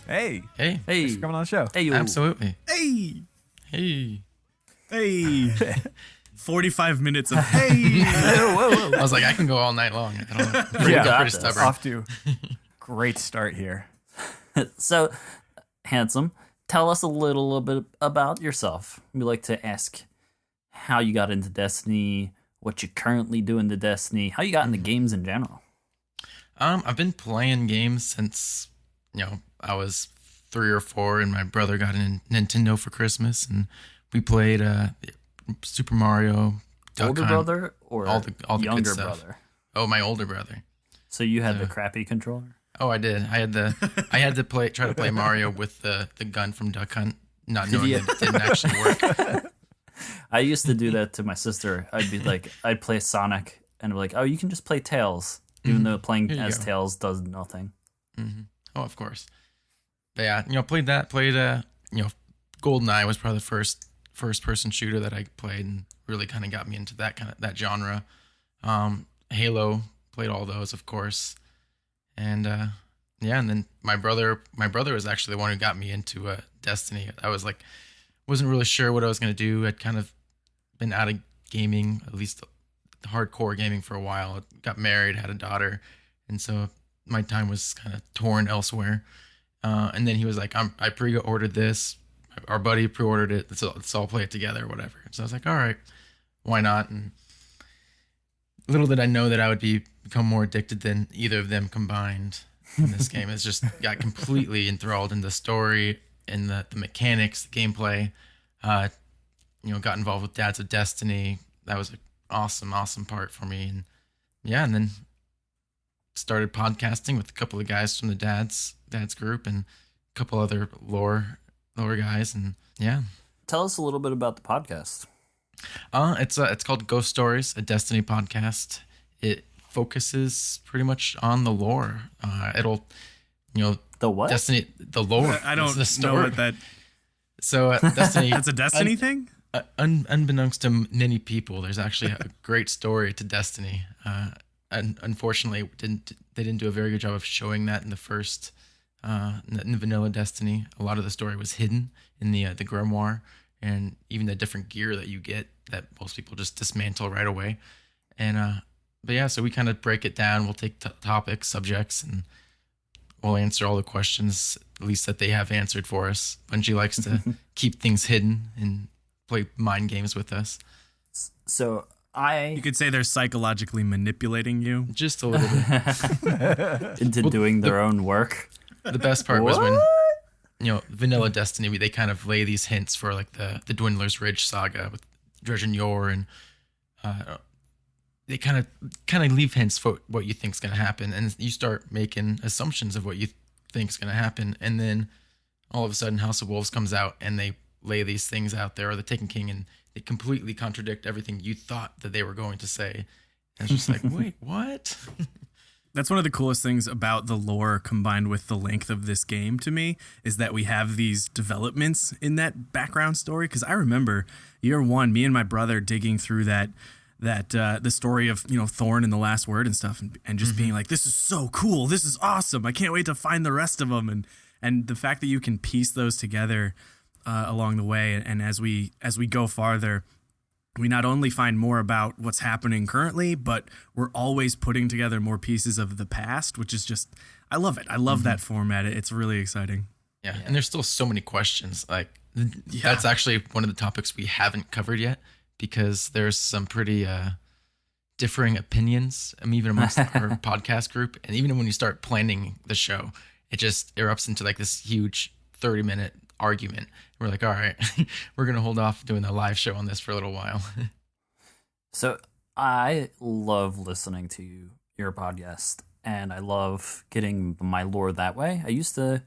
Hey. Hey. Thanks for coming on the show. Hey, you. Absolutely. Hey. Hey. Hey. 45 minutes of hey. I was like, I can go all night long. I don't know. Pretty stubborn. Off to great start here. So, Handsome, tell us a little bit about yourself. We like to ask how you got into Destiny, what you currently do into Destiny, how you got into games in general. I've been playing games since, I was 3 or 4, and my brother got a Nintendo for Christmas, and we played Super Mario, Duck Older Hunt, brother or all the younger good stuff. brother? Oh, my older brother. So you had the crappy controller? Oh, I did. I had to try to play Mario with the gun from Duck Hunt, not knowing that it didn't actually work. I used to do that to my sister. I'd play Sonic and be like, oh, you can just play Tails, even though playing as Tails does nothing. Mm-hmm. Oh, of course. But yeah, played GoldenEye was probably the first person shooter that I played and really kind of got me into that genre. Halo, played all those, of course. And and then my brother was actually the one who got me into Destiny. I wasn't really sure what I was going to do. I'd kind of been out of gaming, at least hardcore gaming, for a while. I got married, had a daughter, and so my time was kind of torn elsewhere. And then he was like, I pre-ordered this. Our buddy pre-ordered it. Let's all play it together or whatever. So I was like, all right, why not? And little did I know that I would become more addicted than either of them combined in this game. It's just got completely enthralled in the story and the mechanics, the gameplay. Got involved with Dads of Destiny. That was an awesome part for me. And then started podcasting with a couple of guys from the Dads group and a couple other lore guys. And yeah. Tell us a little bit about the podcast. It's called Ghost Stories, a Destiny podcast. It focuses pretty much on the lore. It'll, the what? Destiny, the lore. I don't the story. know what that. So Destiny. That's a Destiny thing. Unbeknownst to many people, there's actually a great story to Destiny. And unfortunately, they didn't do a very good job of showing that in the first, in vanilla Destiny. A lot of the story was hidden in the grimoire. And even the different gear that you get that most people just dismantle right away. And, but yeah, so we kind of break it down. We'll take topics, subjects, and we'll answer all the questions, at least that they have answered for us. Bungie likes to keep things hidden and play mind games with us. So You could say they're psychologically manipulating you. Just a little bit. into doing their own work. The best part was when... vanilla Destiny, they kind of lay these hints for like the Dwindler's Ridge saga with Dredgen Yor, and they kind of leave hints for what you think's going to happen, and you start making assumptions of what you think's going to happen, and then all of a sudden House of Wolves comes out and they lay these things out there, or the Taken King, and they completely contradict everything you thought that they were going to say. And it's just like, wait, what? That's one of the coolest things about the lore combined with the length of this game to me is that we have these developments in that background story. Because I remember year one, me and my brother digging through the story of Thorn and the Last Word and stuff, and just being like, this is so cool, this is awesome, I can't wait to find the rest of them. And the fact that you can piece those together along the way, and as we go farther, we not only find more about what's happening currently, but we're always putting together more pieces of the past, which is just, I love it. I love that format. It's really exciting. Yeah, and there's still so many questions. Like, That's actually one of the topics we haven't covered yet, because there's some pretty differing opinions, even amongst our podcast group. And even when you start planning the show, it just erupts into like this huge 30-minute argument. We're like, all right, we're going to hold off doing a live show on this for a little while. So I love listening to your podcast, and I love getting my lore that way. I used to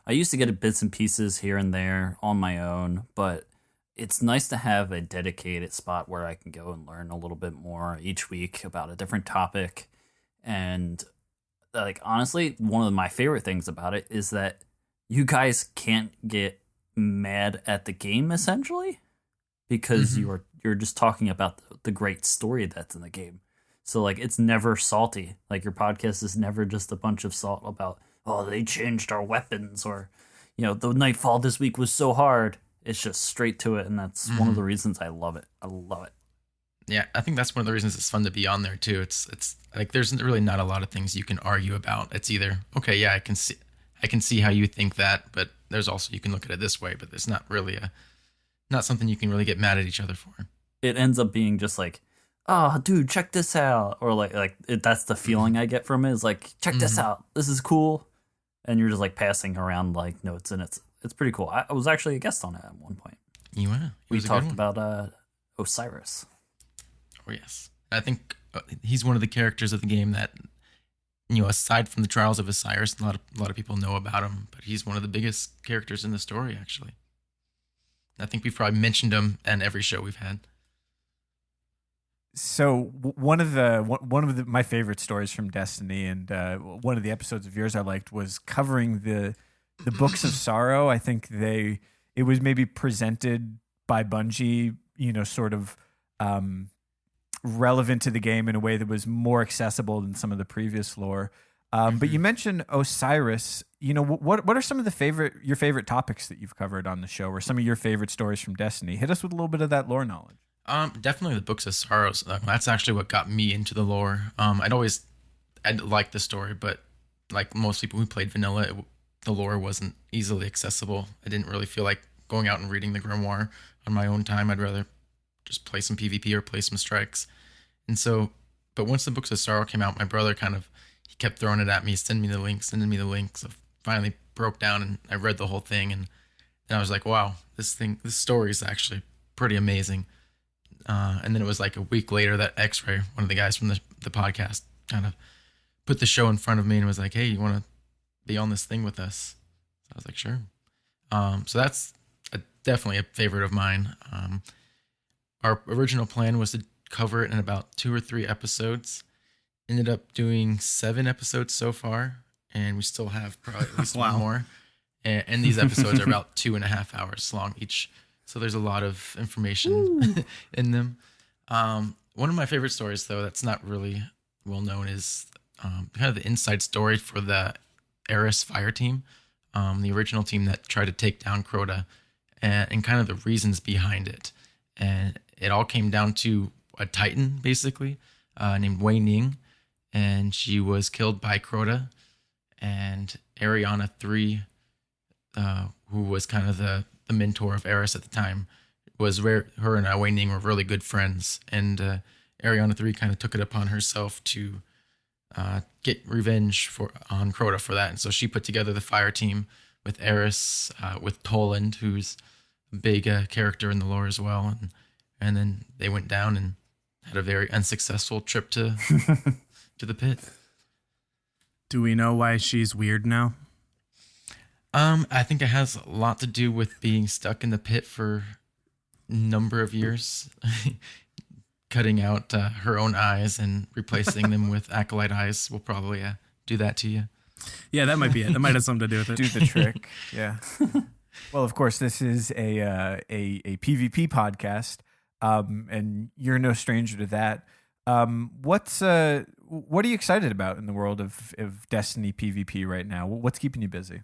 get bits and pieces here and there on my own, but it's nice to have a dedicated spot where I can go and learn a little bit more each week about a different topic. And like, honestly, one of my favorite things about it is that you guys can't get mad at the game, essentially, because you're just talking about the great story that's in the game. So like, it's never salty. Like, your podcast is never just a bunch of salt about, oh, they changed our weapons, or, you know, the Nightfall this week was so hard. It's just straight to it, and that's one of the reasons I love it. I love it. Yeah, I think that's one of the reasons it's fun to be on there too. It's like there's really not a lot of things you can argue about. It's either, okay, yeah, I can see how you think that, but there's also, you can look at it this way, but there's not really not something you can really get mad at each other for. It ends up being just like, oh, dude, check this out, or that's the feeling I get from it. Is like, check this out, this is cool, and you're just like passing around like notes, and it's pretty cool. I was actually a guest on it at one point. You were. We talked about Osiris. Oh yes, I think he's one of the characters of the game that, you know, aside from the Trials of Osiris, a lot of people know about him, but he's one of the biggest characters in the story, actually. I think we've probably mentioned him in every show we've had. So one of my favorite stories from Destiny, and one of the episodes of yours I liked, was covering the Books of Sorrow. I think it was maybe presented by Bungie, you know, sort of relevant to the game in a way that was more accessible than some of the previous lore. But you mentioned Osiris. You know, what are some of your favorite topics that you've covered on the show, or some of your favorite stories from Destiny? Hit us with a little bit of that lore knowledge. Definitely the Books of Sorrows. That's actually what got me into the lore. I'd liked the story, but like most people who played vanilla, the lore wasn't easily accessible. I didn't really feel like going out and reading the grimoire on my own time. I'd rather just play some PvP or play some strikes. And so, but once the Books of Sorrow came out, my brother he kept throwing it at me, sending me the links. So finally broke down and I read the whole thing, and I was like, wow, this story is actually pretty amazing. And then it was like a week later that X-Ray, one of the guys from the podcast, kind of put the show in front of me and was like, hey, you want to be on this thing with us? So I was like, sure. So that's definitely a favorite of mine. Our original plan was to cover it in about 2 or 3 episodes. Ended up doing 7 episodes so far, and we still have probably at least one more. And these episodes are about 2.5 hours long each. So there's a lot of information in them. One of my favorite stories, though, that's not really well known, is kind of the inside story for the Eris Fire Team, the original team that tried to take down Crota, and kind of the reasons behind it. And it all came down to a Titan, basically, named Wei Ning, and she was killed by Crota. And Ariana 3, who was kind of the mentor of Eris at the time, was where her and Wei Ning were really good friends. And Ariana 3 kind of took it upon herself to get revenge on Crota for that. And so she put together the fire team with Eris, with Toland, who's a big character in the lore as well. And then they went down and had a very unsuccessful trip to to the pit. Do we know why she's weird now? I think it has a lot to do with being stuck in the pit for a number of years, cutting out her own eyes and replacing them with acolyte eyes will probably do that to you. Yeah, that might be it. That might have something to do with it. Do the trick. Yeah. Well, of course, this is a PvP podcast, and you're no stranger to that. What are you excited about in the world of Destiny PvP right now? What's keeping you busy?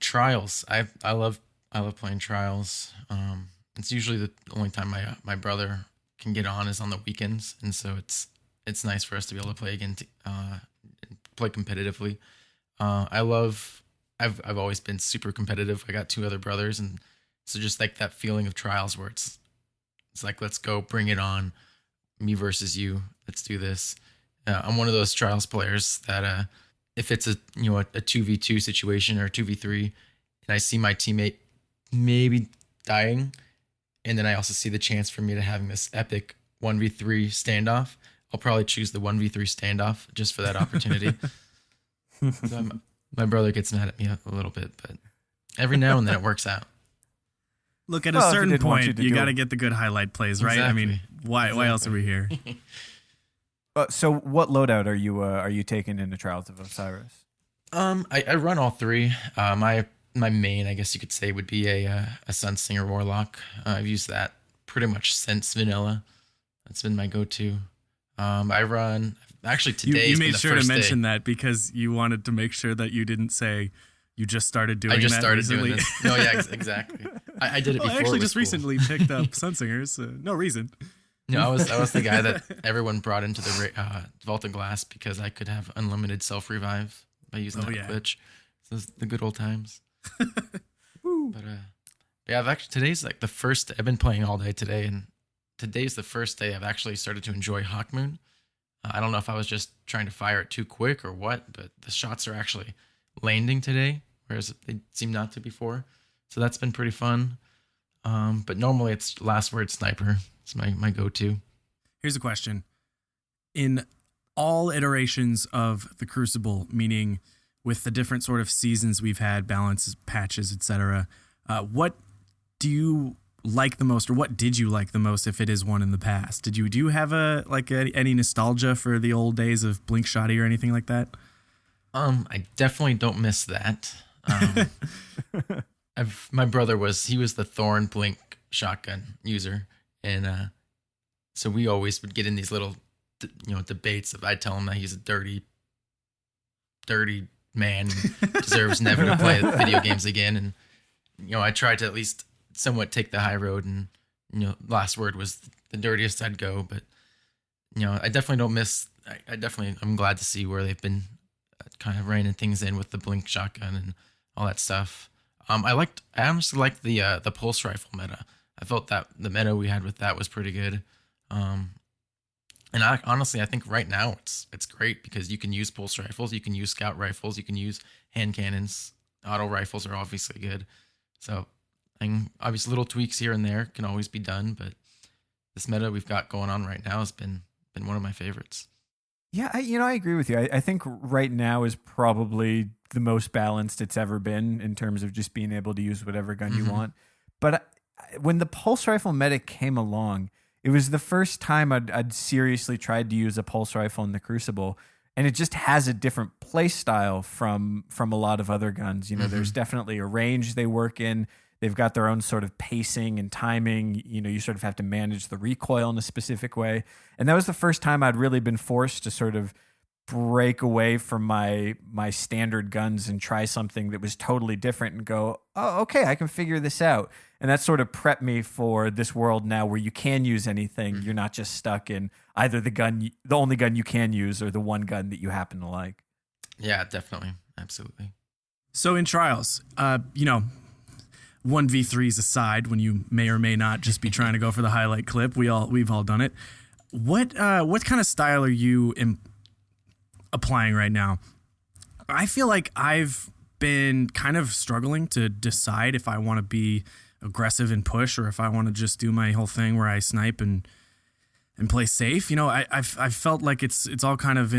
Trials. I love playing Trials. It's usually the only time my brother can get on is on the weekends, and so it's nice for us to be able to play again, play competitively. I've always been super competitive. I got 2 other brothers, and So just like that feeling of trials where it's like, let's go, bring it on, me versus you, let's do this. I'm one of those trials players that if it's a 2v2 situation or a 2v3 and I see my teammate maybe dying, and then I also see the chance for me to having this epic 1v3 standoff, I'll probably choose the 1v3 standoff just for that opportunity. So my brother gets mad at me a little bit, but every now and then it works out. Look, at Well, a if he certain did want you point, to you do got to it. get the good highlight plays, right? I mean, why else are we here? So what loadout are you taking in the Trials of Osiris? I run all three. My main, I guess you could say, would be a Sunsinger Warlock. I've used that pretty much since vanilla. That's been my go-to. I run actually today. You made sure to mention that because you wanted to make sure that you didn't say you just started doing that. I just started recently. doing this. No, yeah, exactly. I did it before. I actually it was just cool. recently picked up Sunsingers. No reason. No, I was the guy that everyone brought into the Vault of Glass because I could have unlimited self-revive by using that glitch. So it's the good old times. But yeah, today's like the first. I've been playing all day today, and today's the first day I've actually started to enjoy Hawkmoon. I don't know if I was just trying to fire it too quick or what, but the shots are actually landing today, whereas they seem not to before. So that's been pretty fun. But normally it's Last Word Sniper. It's my go-to. Here's a question. In all iterations of the Crucible, meaning with the different sort of seasons we've had, balances, patches, etc., what do you like the most, or what did you like the most if it is one in the past? Do you have any nostalgia for the old days of Blink Shoddy or anything like that? I definitely don't miss that. My brother was the Thorn Blink shotgun user, and so we always would get in these little debates of I'd tell him that he's a dirty man and deserves never to play video games again, and I tried to at least somewhat take the high road, and Last Word was the dirtiest I'd go, but I definitely don't miss. I'm glad to see where they've been kind of reining things in with the Blink shotgun and all that stuff. I honestly liked the pulse rifle meta. I felt that the meta we had with that was pretty good. And honestly, I think right now it's great because you can use pulse rifles, you can use scout rifles, you can use hand cannons. Auto rifles are obviously good. So, and obviously little tweaks here and there can always be done, but this meta we've got going on right now has been one of my favorites. Yeah, I agree with you. I think right now is probably the most balanced it's ever been in terms of just being able to use whatever gun you want. But when the pulse rifle meta came along, it was the first time I'd seriously tried to use a pulse rifle in the Crucible, and it just has a different play style from a lot of other guns. There's definitely a range they work in. They've got their own sort of pacing and timing. You sort of have to manage the recoil in a specific way. And that was the first time I'd really been forced to sort of break away from my standard guns and try something that was totally different and go, oh, okay, I can figure this out. And that sort of prepped me for this world now where you can use anything. You're not just stuck in either the only gun you can use or the one gun that you happen to like. Yeah, definitely. Absolutely. So in Trials, 1v3s aside, when you may or may not just be trying to go for the highlight clip, we've all done it. What kind of style are you applying right now? I feel like I've been kind of struggling to decide if I want to be aggressive and push or if I want to just do my whole thing where I snipe and play safe. I've felt like it's all kind of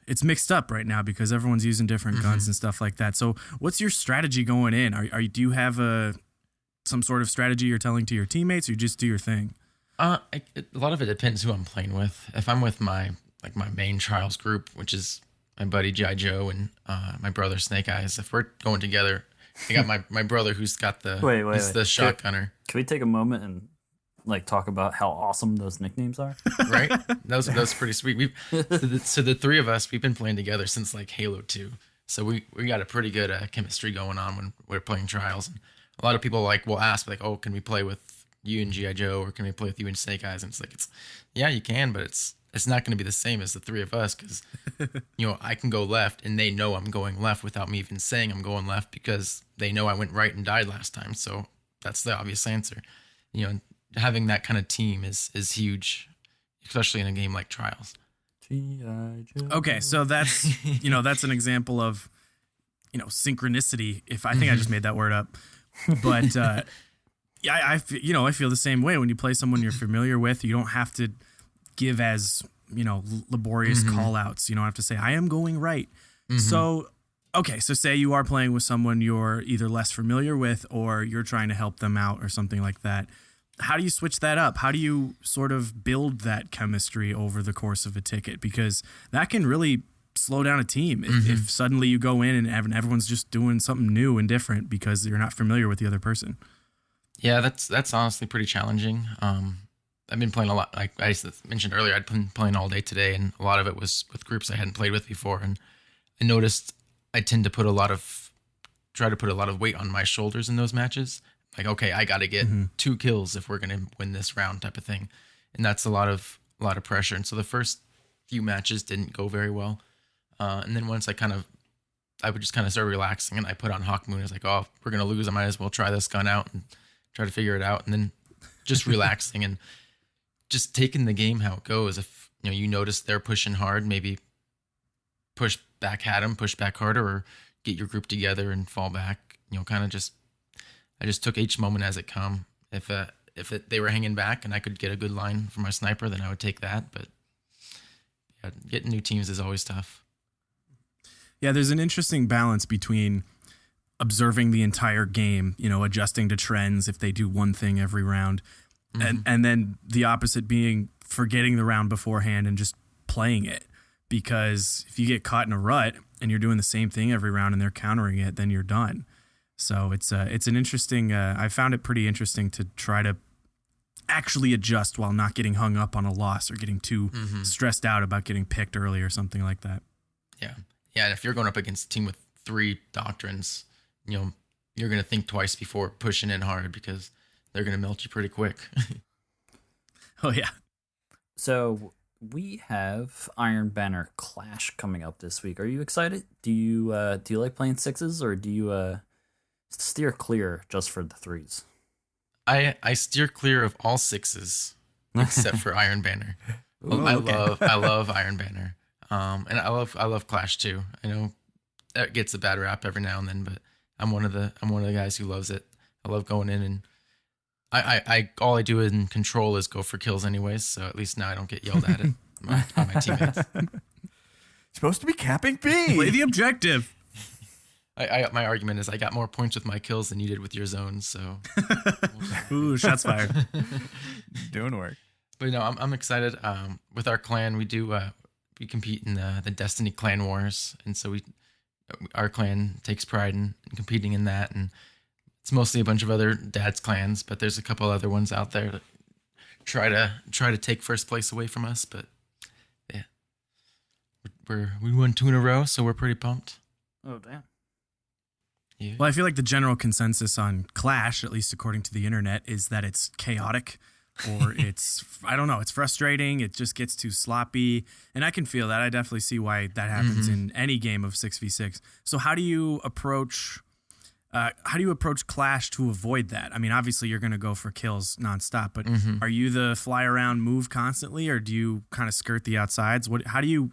it's mixed up right now because everyone's using different guns and stuff like that. So what's your strategy going in? Do you have some sort of strategy you're telling to your teammates, or you just do your thing? A lot of it depends who I'm playing with. If I'm with my main Trials group, which is my buddy G.I. Joe and my brother Snake Eyes, if we're going together, I got my brother who's got the he's the shotgunner. Can we take a moment and talk about how awesome those nicknames are? Right? That was pretty sweet. So the three of us, we've been playing together since Halo 2. So we got a pretty good chemistry going on when we're playing Trials. And a lot of people will ask oh, can we play with you and G.I. Joe, or can we play with you and Snake Eyes? And it's yeah, you can, but it's not going to be the same as the three of us because I can go left and they know I'm going left without me even saying I'm going left because they know I went right and died last time. So that's the obvious answer. You know, having that kind of team is huge, especially in a game like Trials. Okay, so that's that's an example of synchronicity. If I think I just made that word up, but I feel the same way when you play someone you're familiar with. You don't have to give as laborious call outs. You don't have to say I am going right. So okay, so say you are playing with someone you're either less familiar with or you're trying to help them out or something like that. How do you switch that up? How do you sort of build that chemistry over the course of a ticket? Because that can really slow down a team if suddenly you go in and everyone's just doing something new and different because you're not familiar with the other person. Yeah, that's honestly pretty challenging. I've been playing a lot. Like I mentioned earlier, I'd been playing all day today, and a lot of it was with groups I hadn't played with before. And I noticed I tend to try to put a lot of weight on my shoulders in those matches. Like, okay, I got to get 2 kills if we're going to win this round, type of thing, and that's a lot of pressure. And so the first few matches didn't go very well, and then once I would just kind of start relaxing, and I put on Hawk Moon. I was like, oh, if we're going to lose, I might as well try this gun out and try to figure it out, and then just relaxing and just taking the game how it goes. If you notice they're pushing hard, maybe push back at them, push back harder, or get your group together and fall back. I just took each moment as it come. If they were hanging back and I could get a good line from my sniper, then I would take that. But yeah, getting new teams is always tough. Yeah, there's an interesting balance between observing the entire game, adjusting to trends if they do one thing every round, and then the opposite being forgetting the round beforehand and just playing it. Because if you get caught in a rut and you're doing the same thing every round and they're countering it, then you're done. So it's an interesting. I found it pretty interesting to try to actually adjust while not getting hung up on a loss or getting too stressed out about getting picked early or something like that. Yeah. And if you're going up against a team with 3 doctrines, you're going to think twice before pushing in hard because they're going to melt you pretty quick. Oh yeah. So we have Iron Banner Clash coming up this week. Are you excited? Do you like playing 6s, or do you steer clear just for the 3s? I steer clear of all 6s except for Iron Banner. Ooh, I love Iron Banner. And I love Clash too. I know that gets a bad rap every now and then, but I'm one of the guys who loves it. I love going in, and I all I do in control is go for kills anyways, so at least now I don't get yelled at by my teammates. Supposed to be capping B. Play the objective. My argument is I got more points with my kills than you did with your zones, so Ooh, shots fired. Doing work. But no, I'm excited. With our clan, we compete in the Destiny Clan Wars, and so our clan takes pride in competing in that, and it's mostly a bunch of other dads' clans, but there's a couple other ones out there that try to take first place away from us. But yeah, we won 2 in a row, so we're pretty pumped. Oh damn. Yeah. Well, I feel like the general consensus on Clash, at least according to the internet, is that it's chaotic, or it's frustrating. It just gets too sloppy, and I can feel that. I definitely see why that happens in any game of 6v6. So how do you approach Clash to avoid that? I mean, obviously you're going to go for kills nonstop, but are you the fly around move constantly, or do you kind of skirt the outsides? How do you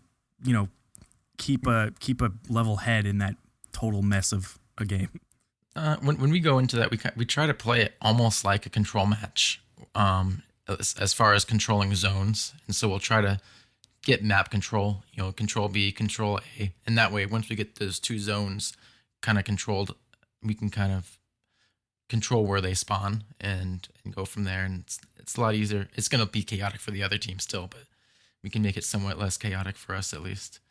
keep a level head in that total mess of a game? When we go into that, we try to play it almost like a control match, as far as controlling zones, and so we'll try to get map control, control B, control A, and that way once we get those 2 zones kind of controlled, we can kind of control where they spawn and go from there. And it's a lot easier. It's going to be chaotic for the other team still, but we can make it somewhat less chaotic for us at least.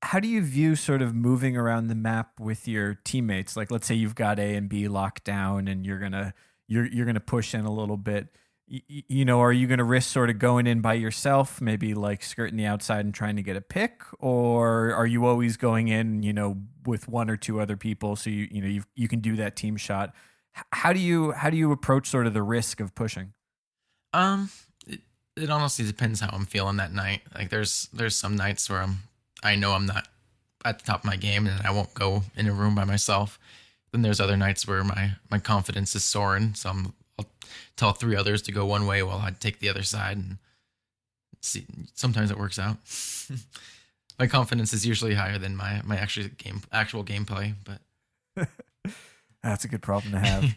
How do you view sort of moving around the map with your teammates? Like, let's say you've got A and B locked down, and you're gonna push in a little bit. Are you gonna risk sort of going in by yourself, maybe like skirting the outside and trying to get a pick, or are you always going in, with 1 or 2 other people so you can do that team shot? How do you approach sort of the risk of pushing? It honestly depends how I'm feeling that night. Like there's some nights where I know I'm not at the top of my game and I won't go in a room by myself. then there's other nights where my confidence is soaring. So I'll tell 3 others to go one way while I take the other side, and see. Sometimes it works out. My confidence is usually higher than my actual gameplay, but That's a good problem to have.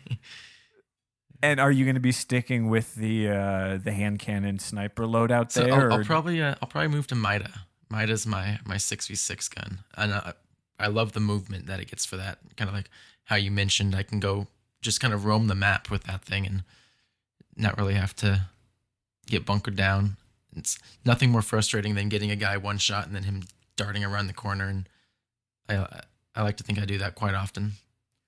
And are you going to be sticking with the hand cannon sniper loadout so there? I'll probably move to Mida. Mida's my 6v6 gun, and I love the movement that it gets for that. Kind of like how you mentioned, I can go just kind of roam the map with that thing and not really have to get bunkered down. It's nothing more frustrating than getting a guy one shot and then him darting around the corner. And I like to think I do that quite often.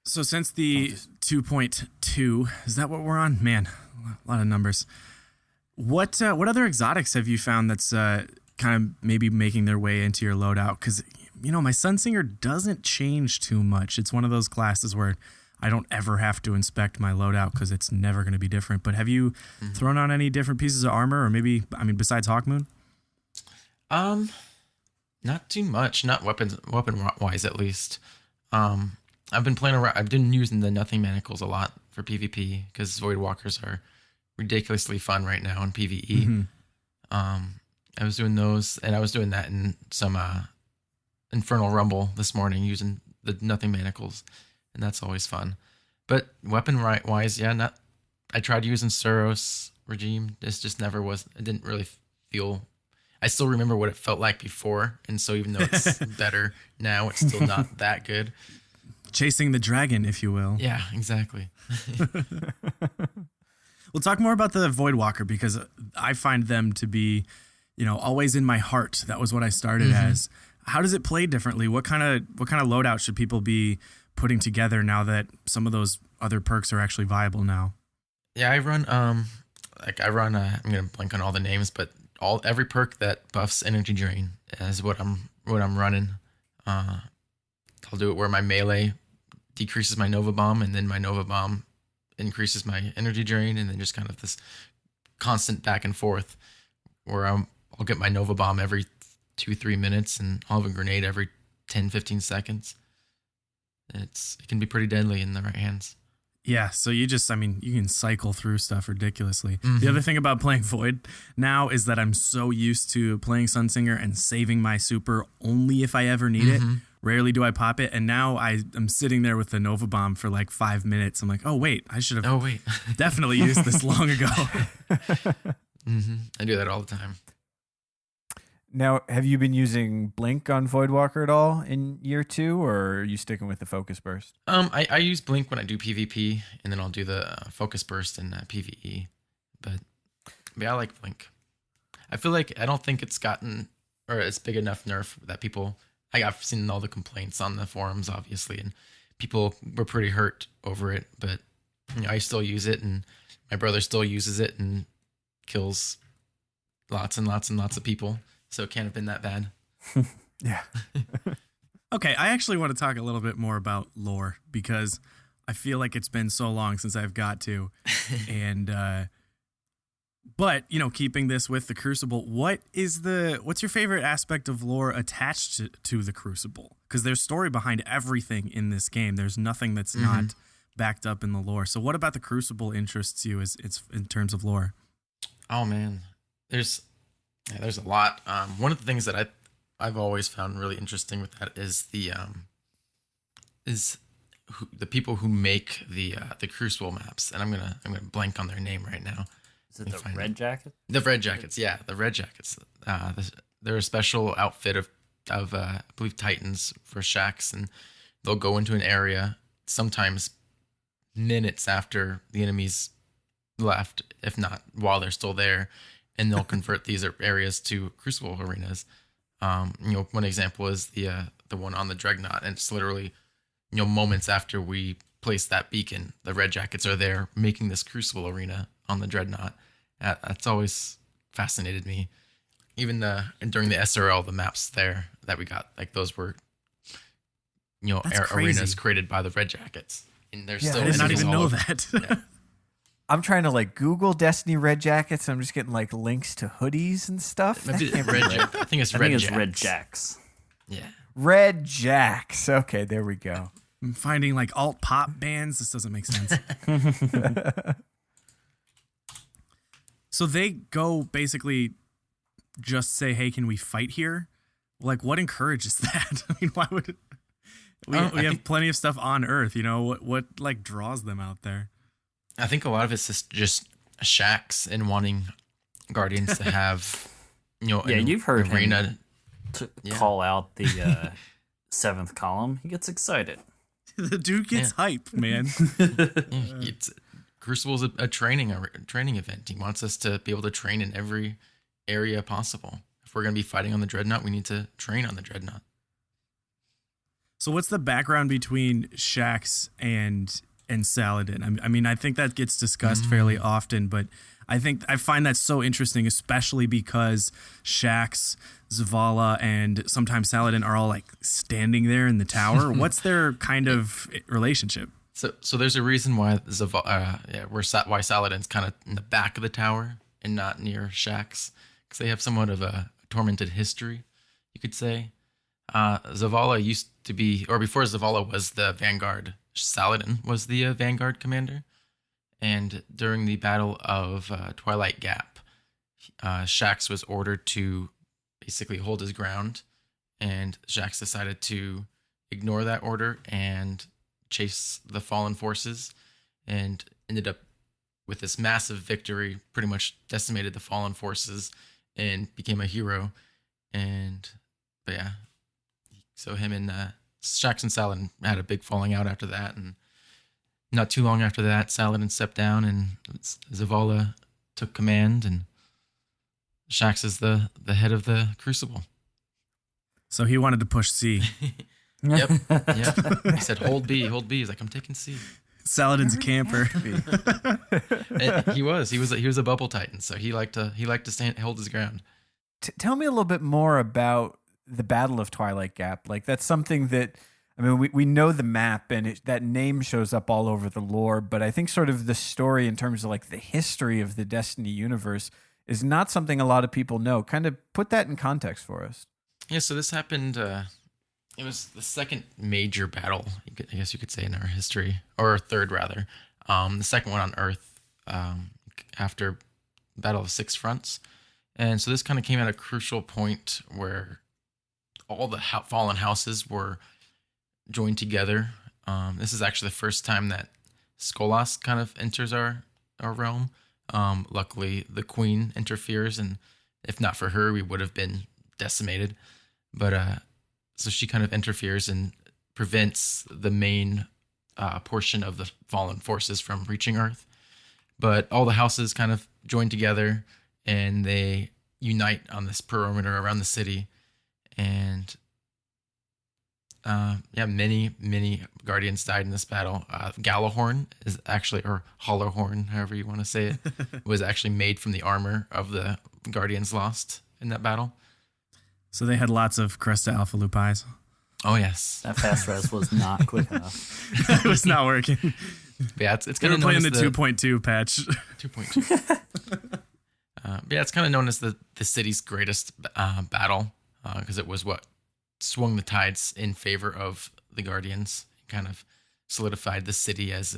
So since the 2.2, is that what we're on? Man, a lot of numbers. What other exotics have you found that's kind of maybe making their way into your loadout? Because, my Sunsinger doesn't change too much. It's one of those classes where I don't ever have to inspect my loadout because it's never going to be different. But have you thrown on any different pieces of armor, or maybe, besides Hawkmoon? Not too much, not weapon wise at least. I've been playing around. I've been using the Nothing Manacles a lot for PvP because Voidwalkers are ridiculously fun right now in PvE. I was doing those, and I was doing that in some Infernal Rumble this morning using the Nothing Manacles, and that's always fun. But weapon wise, yeah, I tried using Suros Regime. This just never was. It didn't really feel. I still remember what it felt like before, and so even though it's better now, it's still not that good. Chasing the dragon, if you will. Yeah, exactly. We'll talk more about the Voidwalker because I find them to be, always in my heart. That was what I started as. How does it play differently? What kind of loadout should people be putting together now that some of those other perks are actually viable now? Yeah, I run I'm gonna blank on all the names, but every perk that buffs energy drain is what I'm running. I'll do it where my melee decreases my Nova Bomb, and then my Nova Bomb increases my energy drain, and then just kind of this constant back and forth where I'll get my Nova Bomb every 2-3 minutes, and I'll have a grenade every 10-15 seconds. It can be pretty deadly in the right hands. Yeah, so you can cycle through stuff ridiculously. The other thing about playing Void now is that I'm so used to playing Sunsinger and saving my super only if I ever need it. Rarely do I pop it, and now I'm sitting there with the Nova Bomb for like 5 minutes. I'm like, oh wait, I should have definitely used this long ago. I do that all the time. Now, have you been using Blink on Voidwalker at all in year 2, or are you sticking with the Focus Burst? I use Blink when I do PvP, and then I'll do the Focus Burst in PvE. But I like Blink. I feel like I don't think it's gotten, or it's big enough nerf that people. I've seen all the complaints on the forums, obviously, and people were pretty hurt over it. But I still use it, and my brother still uses it and kills lots and lots and lots of people. So it can't have been that bad. Yeah. Okay, I actually want to talk a little bit more about lore because I feel like it's been so long since I've got to. And but, keeping this with the Crucible, what's your favorite aspect of lore attached to the Crucible? Because there's story behind everything in this game. There's nothing that's not backed up in the lore. So what about the Crucible interests you it's in terms of lore? Oh man, there's a lot. One of the things that I've always found really interesting with that is the people who make the Crucible maps, and I'm gonna blank on their name right now. Is it the Red Jacket? The Red Jackets, yeah, the Red Jackets. They're a special outfit of I believe Titans for shacks, and they'll go into an area sometimes minutes after the enemy's left, if not while they're still there, and they'll convert these areas to Crucible arenas. One example is the one on the Dreadnought, and it's literally moments after we place that beacon, the Red Jackets are there making this Crucible arena on the Dreadnought. That's always fascinated me. Even during the SRL, the maps there that we got, like those were, arenas created by the Red Jackets, and they're still. I did not even know that. Yeah. I'm trying to Google Destiny Red Jackets. And I'm just getting links to hoodies and stuff. Maybe Red I think it's Red Jacks. Red Jacks. Yeah. Red Jacks. Okay, there we go. I'm finding like alt pop bands. This doesn't make sense. So they go basically just say, "Hey, can we fight here?" Like, what encourages that? I mean, why would it? We have plenty of stuff on Earth. You know what like draws them out there? I think a lot of it's just Shax and wanting Guardians to have, You've heard arena him call out the seventh column. He gets excited. The dude gets hype, man. Crucible's a training event. He wants us to be able to train in every area possible. If we're going to be fighting on the Dreadnought, we need to train on the Dreadnought. So what's the background between Shax and Saladin? I mean, I think that gets discussed fairly often, but I find that so interesting, especially because Shax, Zavala, and sometimes Saladin are all like standing there in the tower. What's their kind of relationship? So there's a reason why why Saladin's kind of in the back of the tower and not near Shax, because they have somewhat of a tormented history, you could say. Zavala used to be, or before Zavala was the Vanguard, Saladin was the Vanguard commander. And during the Battle of Twilight Gap, Shax was ordered to basically hold his ground, and Shax decided to ignore that order and chase the fallen forces, and ended up with this massive victory, pretty much decimated the fallen forces and became a hero. But yeah, so him and Shax and Saladin had a big falling out after that, and not too long after that, Saladin stepped down and Zavala took command, and Shax is the head of the Crucible. So he wanted to push C. Yep. He said, hold B. He's like, I'm taking C. Saladin's a camper. And he was a bubble titan, so he liked to hold his ground. Tell me a little bit more about the Battle of Twilight Gap. Like, that's something that, I mean, we know the map, and that name shows up all over the lore, but I think sort of the story in terms of like the history of the Destiny universe is not something a lot of people know. Kind of put that in context for us. Yeah, so this happened, it was the second major battle, I guess you could say, in our history, or third rather. The second one on Earth, after Battle of Six Fronts. And so this kind of came at a crucial point where all the fallen houses were joined together. This is actually the first time that Skolas kind of enters our realm. Luckily, the Queen interferes, and if not for her, we would have been decimated. But so she kind of interferes and prevents the main portion of the fallen forces from reaching Earth. But all the houses kind of join together, and they unite on this perimeter around the city. And many Guardians died in this battle. Gallahorn is actually, or Hollowhorn, however you want to say it, was actually made from the armor of the Guardians lost in that battle. So they had lots of Cresta Alpha Lupis. Oh, yes. That fast res was not quick enough. It was not working. But yeah, it's They kind were of playing known the as 2.2 patch. 2.2. Yeah, it's kind of known as the city's greatest battle, because it was what swung the tides in favor of the Guardians. It kind of solidified the city as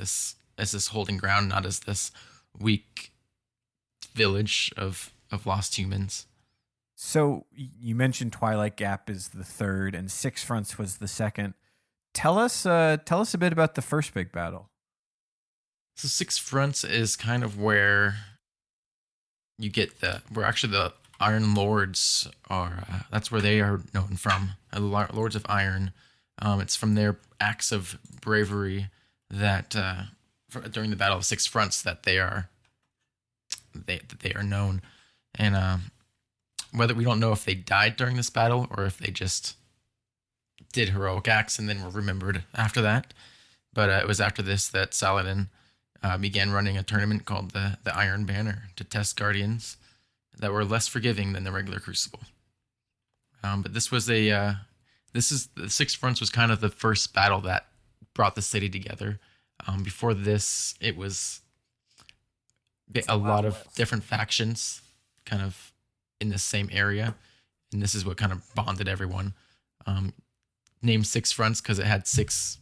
this holding ground, not as this weak village of lost humans. So you mentioned Twilight Gap is the third, and Six Fronts was the second. Tell us a bit about the first big battle. So Six Fronts is kind of where you get where actually the Iron Lords are. That's where they are known from. The Lords of Iron. It's from their acts of bravery that during the Battle of Six Fronts that they are known. And whether we don't know if they died during this battle or if they just did heroic acts and then were remembered after that. But it was after this that Saladin began running a tournament called the Iron Banner to test Guardians that were less forgiving than the regular Crucible. But this was the Six Fronts was kind of the first battle that brought the city together. Before this, it was a lot of different factions kind of in the same area, and this is what kind of bonded everyone. Named Six Fronts because it had six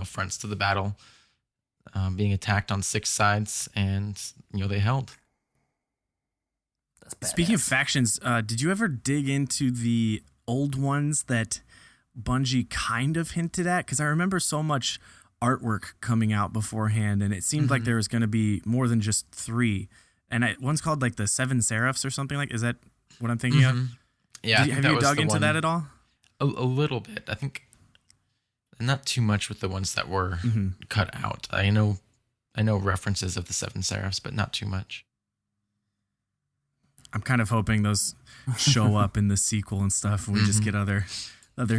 fronts to the battle, being attacked on 6 sides, and they held. That's badass. Speaking of factions, did you ever dig into the old ones that Bungie kind of hinted at? Because I remember so much artwork coming out beforehand, and it seemed like there was going to be more than just 3. And one's called like the 7 Seraphs or something like. Is that what I'm thinking of? Yeah. Have you dug into that at all? A little bit. I think not too much with the ones that were cut out. I know references of the 7 Seraphs, but not too much. I'm kind of hoping those show up in the sequel and stuff, and we just get other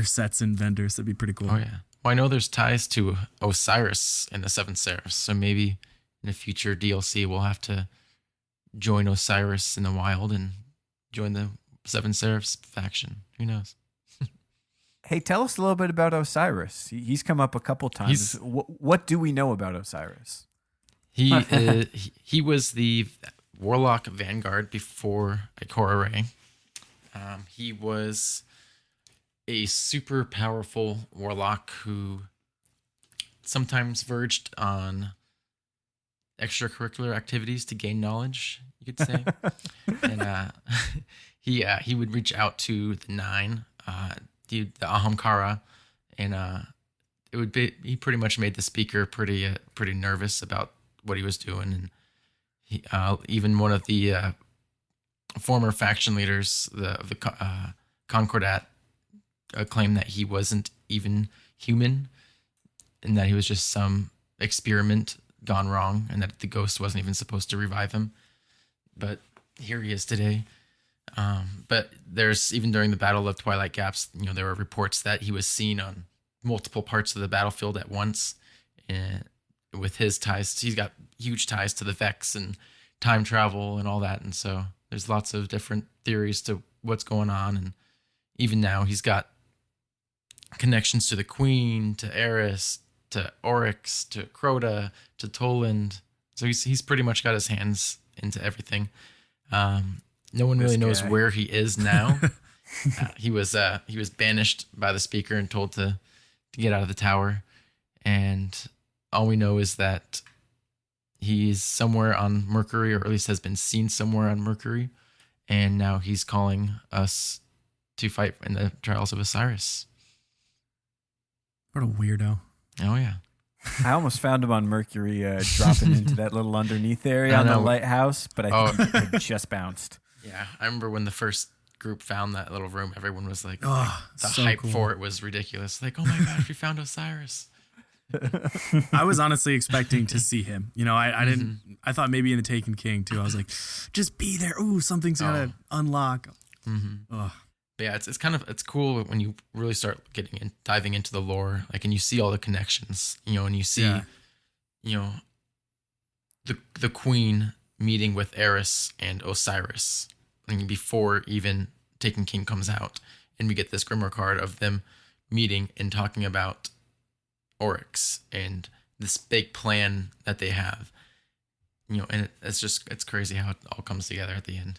sets and vendors. That'd be pretty cool. Oh yeah. Well, I know there's ties to Osiris in the 7 Seraphs, so maybe in a future DLC we'll have to join Osiris in the wild and join the 7 Seraphs faction. Who knows? Hey, tell us a little bit about Osiris. He's come up a couple times. What do we know about Osiris? He was the Warlock Vanguard before Ikora Rey. He was a super powerful Warlock who sometimes verged on extracurricular activities to gain knowledge, you could say. And he would reach out to the 9, the Ahamkara, and he pretty much made the speaker pretty nervous about what he was doing. And he, even one of the former faction leaders, the Concordat, claimed that he wasn't even human, and that he was just some experiment gone wrong, and that the ghost wasn't even supposed to revive him. But here he is today. But there's, even during the Battle of Twilight Gaps, there were reports that he was seen on multiple parts of the battlefield at once. And with his ties, he's got huge ties to the Vex and time travel and all that. And so there's lots of different theories to what's going on. And even now he's got connections to the Queen, to Eris, to Oryx, to Crota, to Toland. So he's pretty much got his hands into everything. No one really knows where he is now. He was banished by the speaker and told to get out of the tower. And all we know is that he's somewhere on Mercury, or at least has been seen somewhere on Mercury. And now he's calling us to fight in the Trials of Osiris. What a weirdo. Oh, yeah. I almost found him on Mercury dropping into that little underneath area on the lighthouse, but I think it just bounced. Yeah, I remember when the first group found that little room, everyone was like, the so hype for it was ridiculous. Like, oh my gosh, we found Osiris. I was honestly expecting to see him. I didn't. I thought maybe in the Taken King too. I was like, just be there. Ooh, something's gonna unlock. But yeah, it's cool when you really start diving into the lore, like, and you see all the connections, and you see, the Queen meeting with Eris and Osiris, before even Taken King comes out, and we get this Grimoire card of them meeting and talking about Oryx and this big plan that they have, and it's crazy how it all comes together at the end.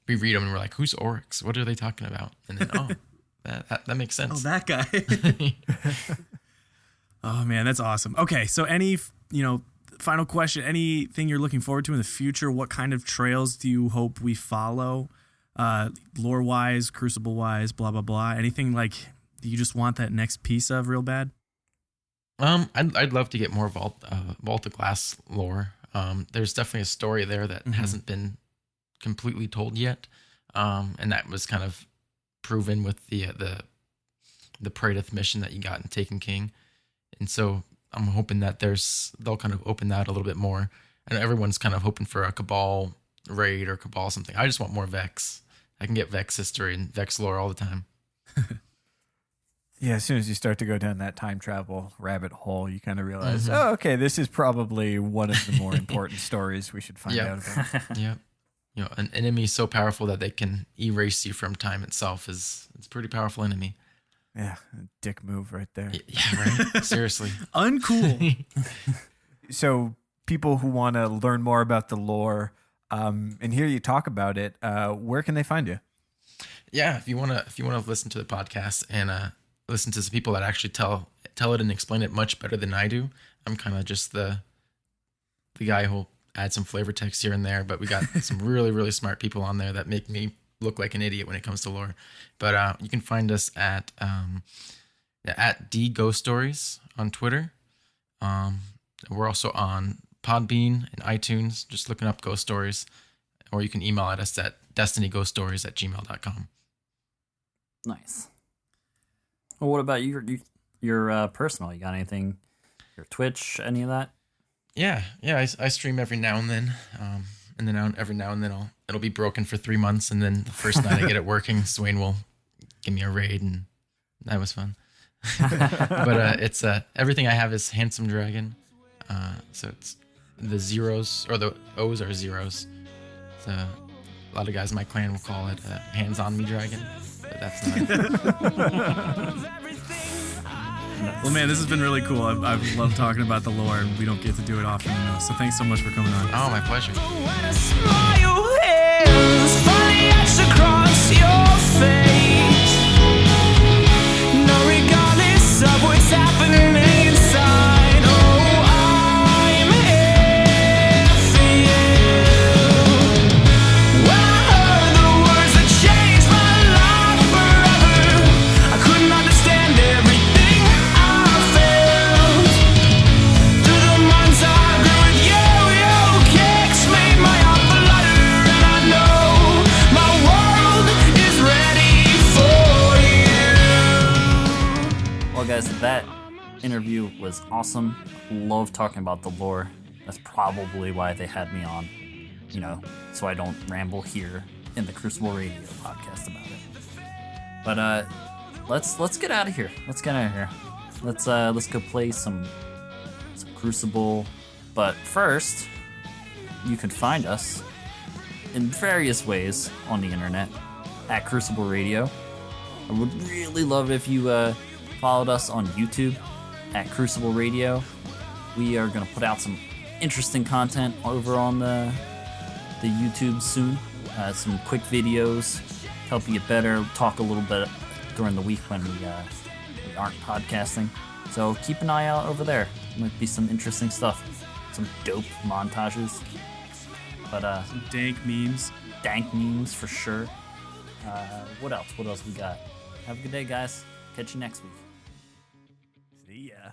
We read them and we're like, who's Oryx? What are they talking about? And then, that makes sense. Oh, that guy. Oh man, that's awesome. Okay, so any, final question, anything you're looking forward to in the future? What kind of trails do you hope we follow? Lore wise, Crucible wise, blah, blah, blah. Anything like you just want that next piece of real bad? I'd love to get more Vault of Glass lore. There's definitely a story there that hasn't been completely told yet, and that was kind of proven with the Praedyth mission that you got in Taken King, and so I'm hoping that they'll kind of open that a little bit more, and everyone's kind of hoping for a Cabal raid or Cabal something. I just want more Vex. I can get Vex history and Vex lore all the time. Yeah, as soon as you start to go down that time travel rabbit hole, you kind of realize, oh, okay, this is probably one of the more important stories we should find out about. Yeah. An enemy so powerful that they can erase you from time itself it's a pretty powerful enemy. Yeah, a dick move right there. Yeah, right? Seriously. Uncool. So people who want to learn more about the lore and hear you talk about it, where can they find you? Yeah, if you want to listen to the podcast and listen to some people that actually tell tell it and explain it much better than I do. I'm kind of just the guy who'll add some flavor text here and there, but we got some really, really smart people on there that make me look like an idiot when it comes to lore. But you can find us at @DGhostStories on Twitter. We're also on Podbean and iTunes, just looking up Ghost Stories, or you can email at us at destinyghoststories@gmail.com. Nice. Well, what about your personal? You got anything? Your Twitch, any of that? Yeah. I stream every now and then, and then every now and then it'll be broken for 3 months, and then the first night I get it working, Swain will give me a raid, and that was fun. But it's everything I have is Hands0meDrag0n. So it's the zeros, or the O's are zeros. So a lot of guys in my clan will call it Hands0meDrag0n, but that's not it. Well, man, this has been really cool. I've loved talking about the lore, and we don't get to do it often enough. So thanks so much for coming on. Oh, my pleasure. When a smile hits, funny etched across your face. No, regardless of what's happening inside, oh, I'm here for you. When I heard the words that changed my life forever, I couldn't understand everything I felt. Through the months I grew with you, your kicks made my heart flutter, and I know my world is ready for you. Well, guys, that interview was awesome. Love talking about the lore. That's probably why they had me on, so I don't ramble here in the Crucible Radio podcast about it. But let's get out of here. Let's go play some Crucible. But first, you can find us in various ways on the internet at Crucible Radio. I would really love it if you followed us on YouTube at Crucible Radio. We are going to put out some interesting content over on the YouTube soon. Some quick videos to help you get better, talk a little bit during the week when we aren't podcasting. So keep an eye out over there. Might be some interesting stuff. Some dope montages. But Some dank memes. dank memes for sure. What else? What else we got? Have a good day, guys. Catch you next week. See ya.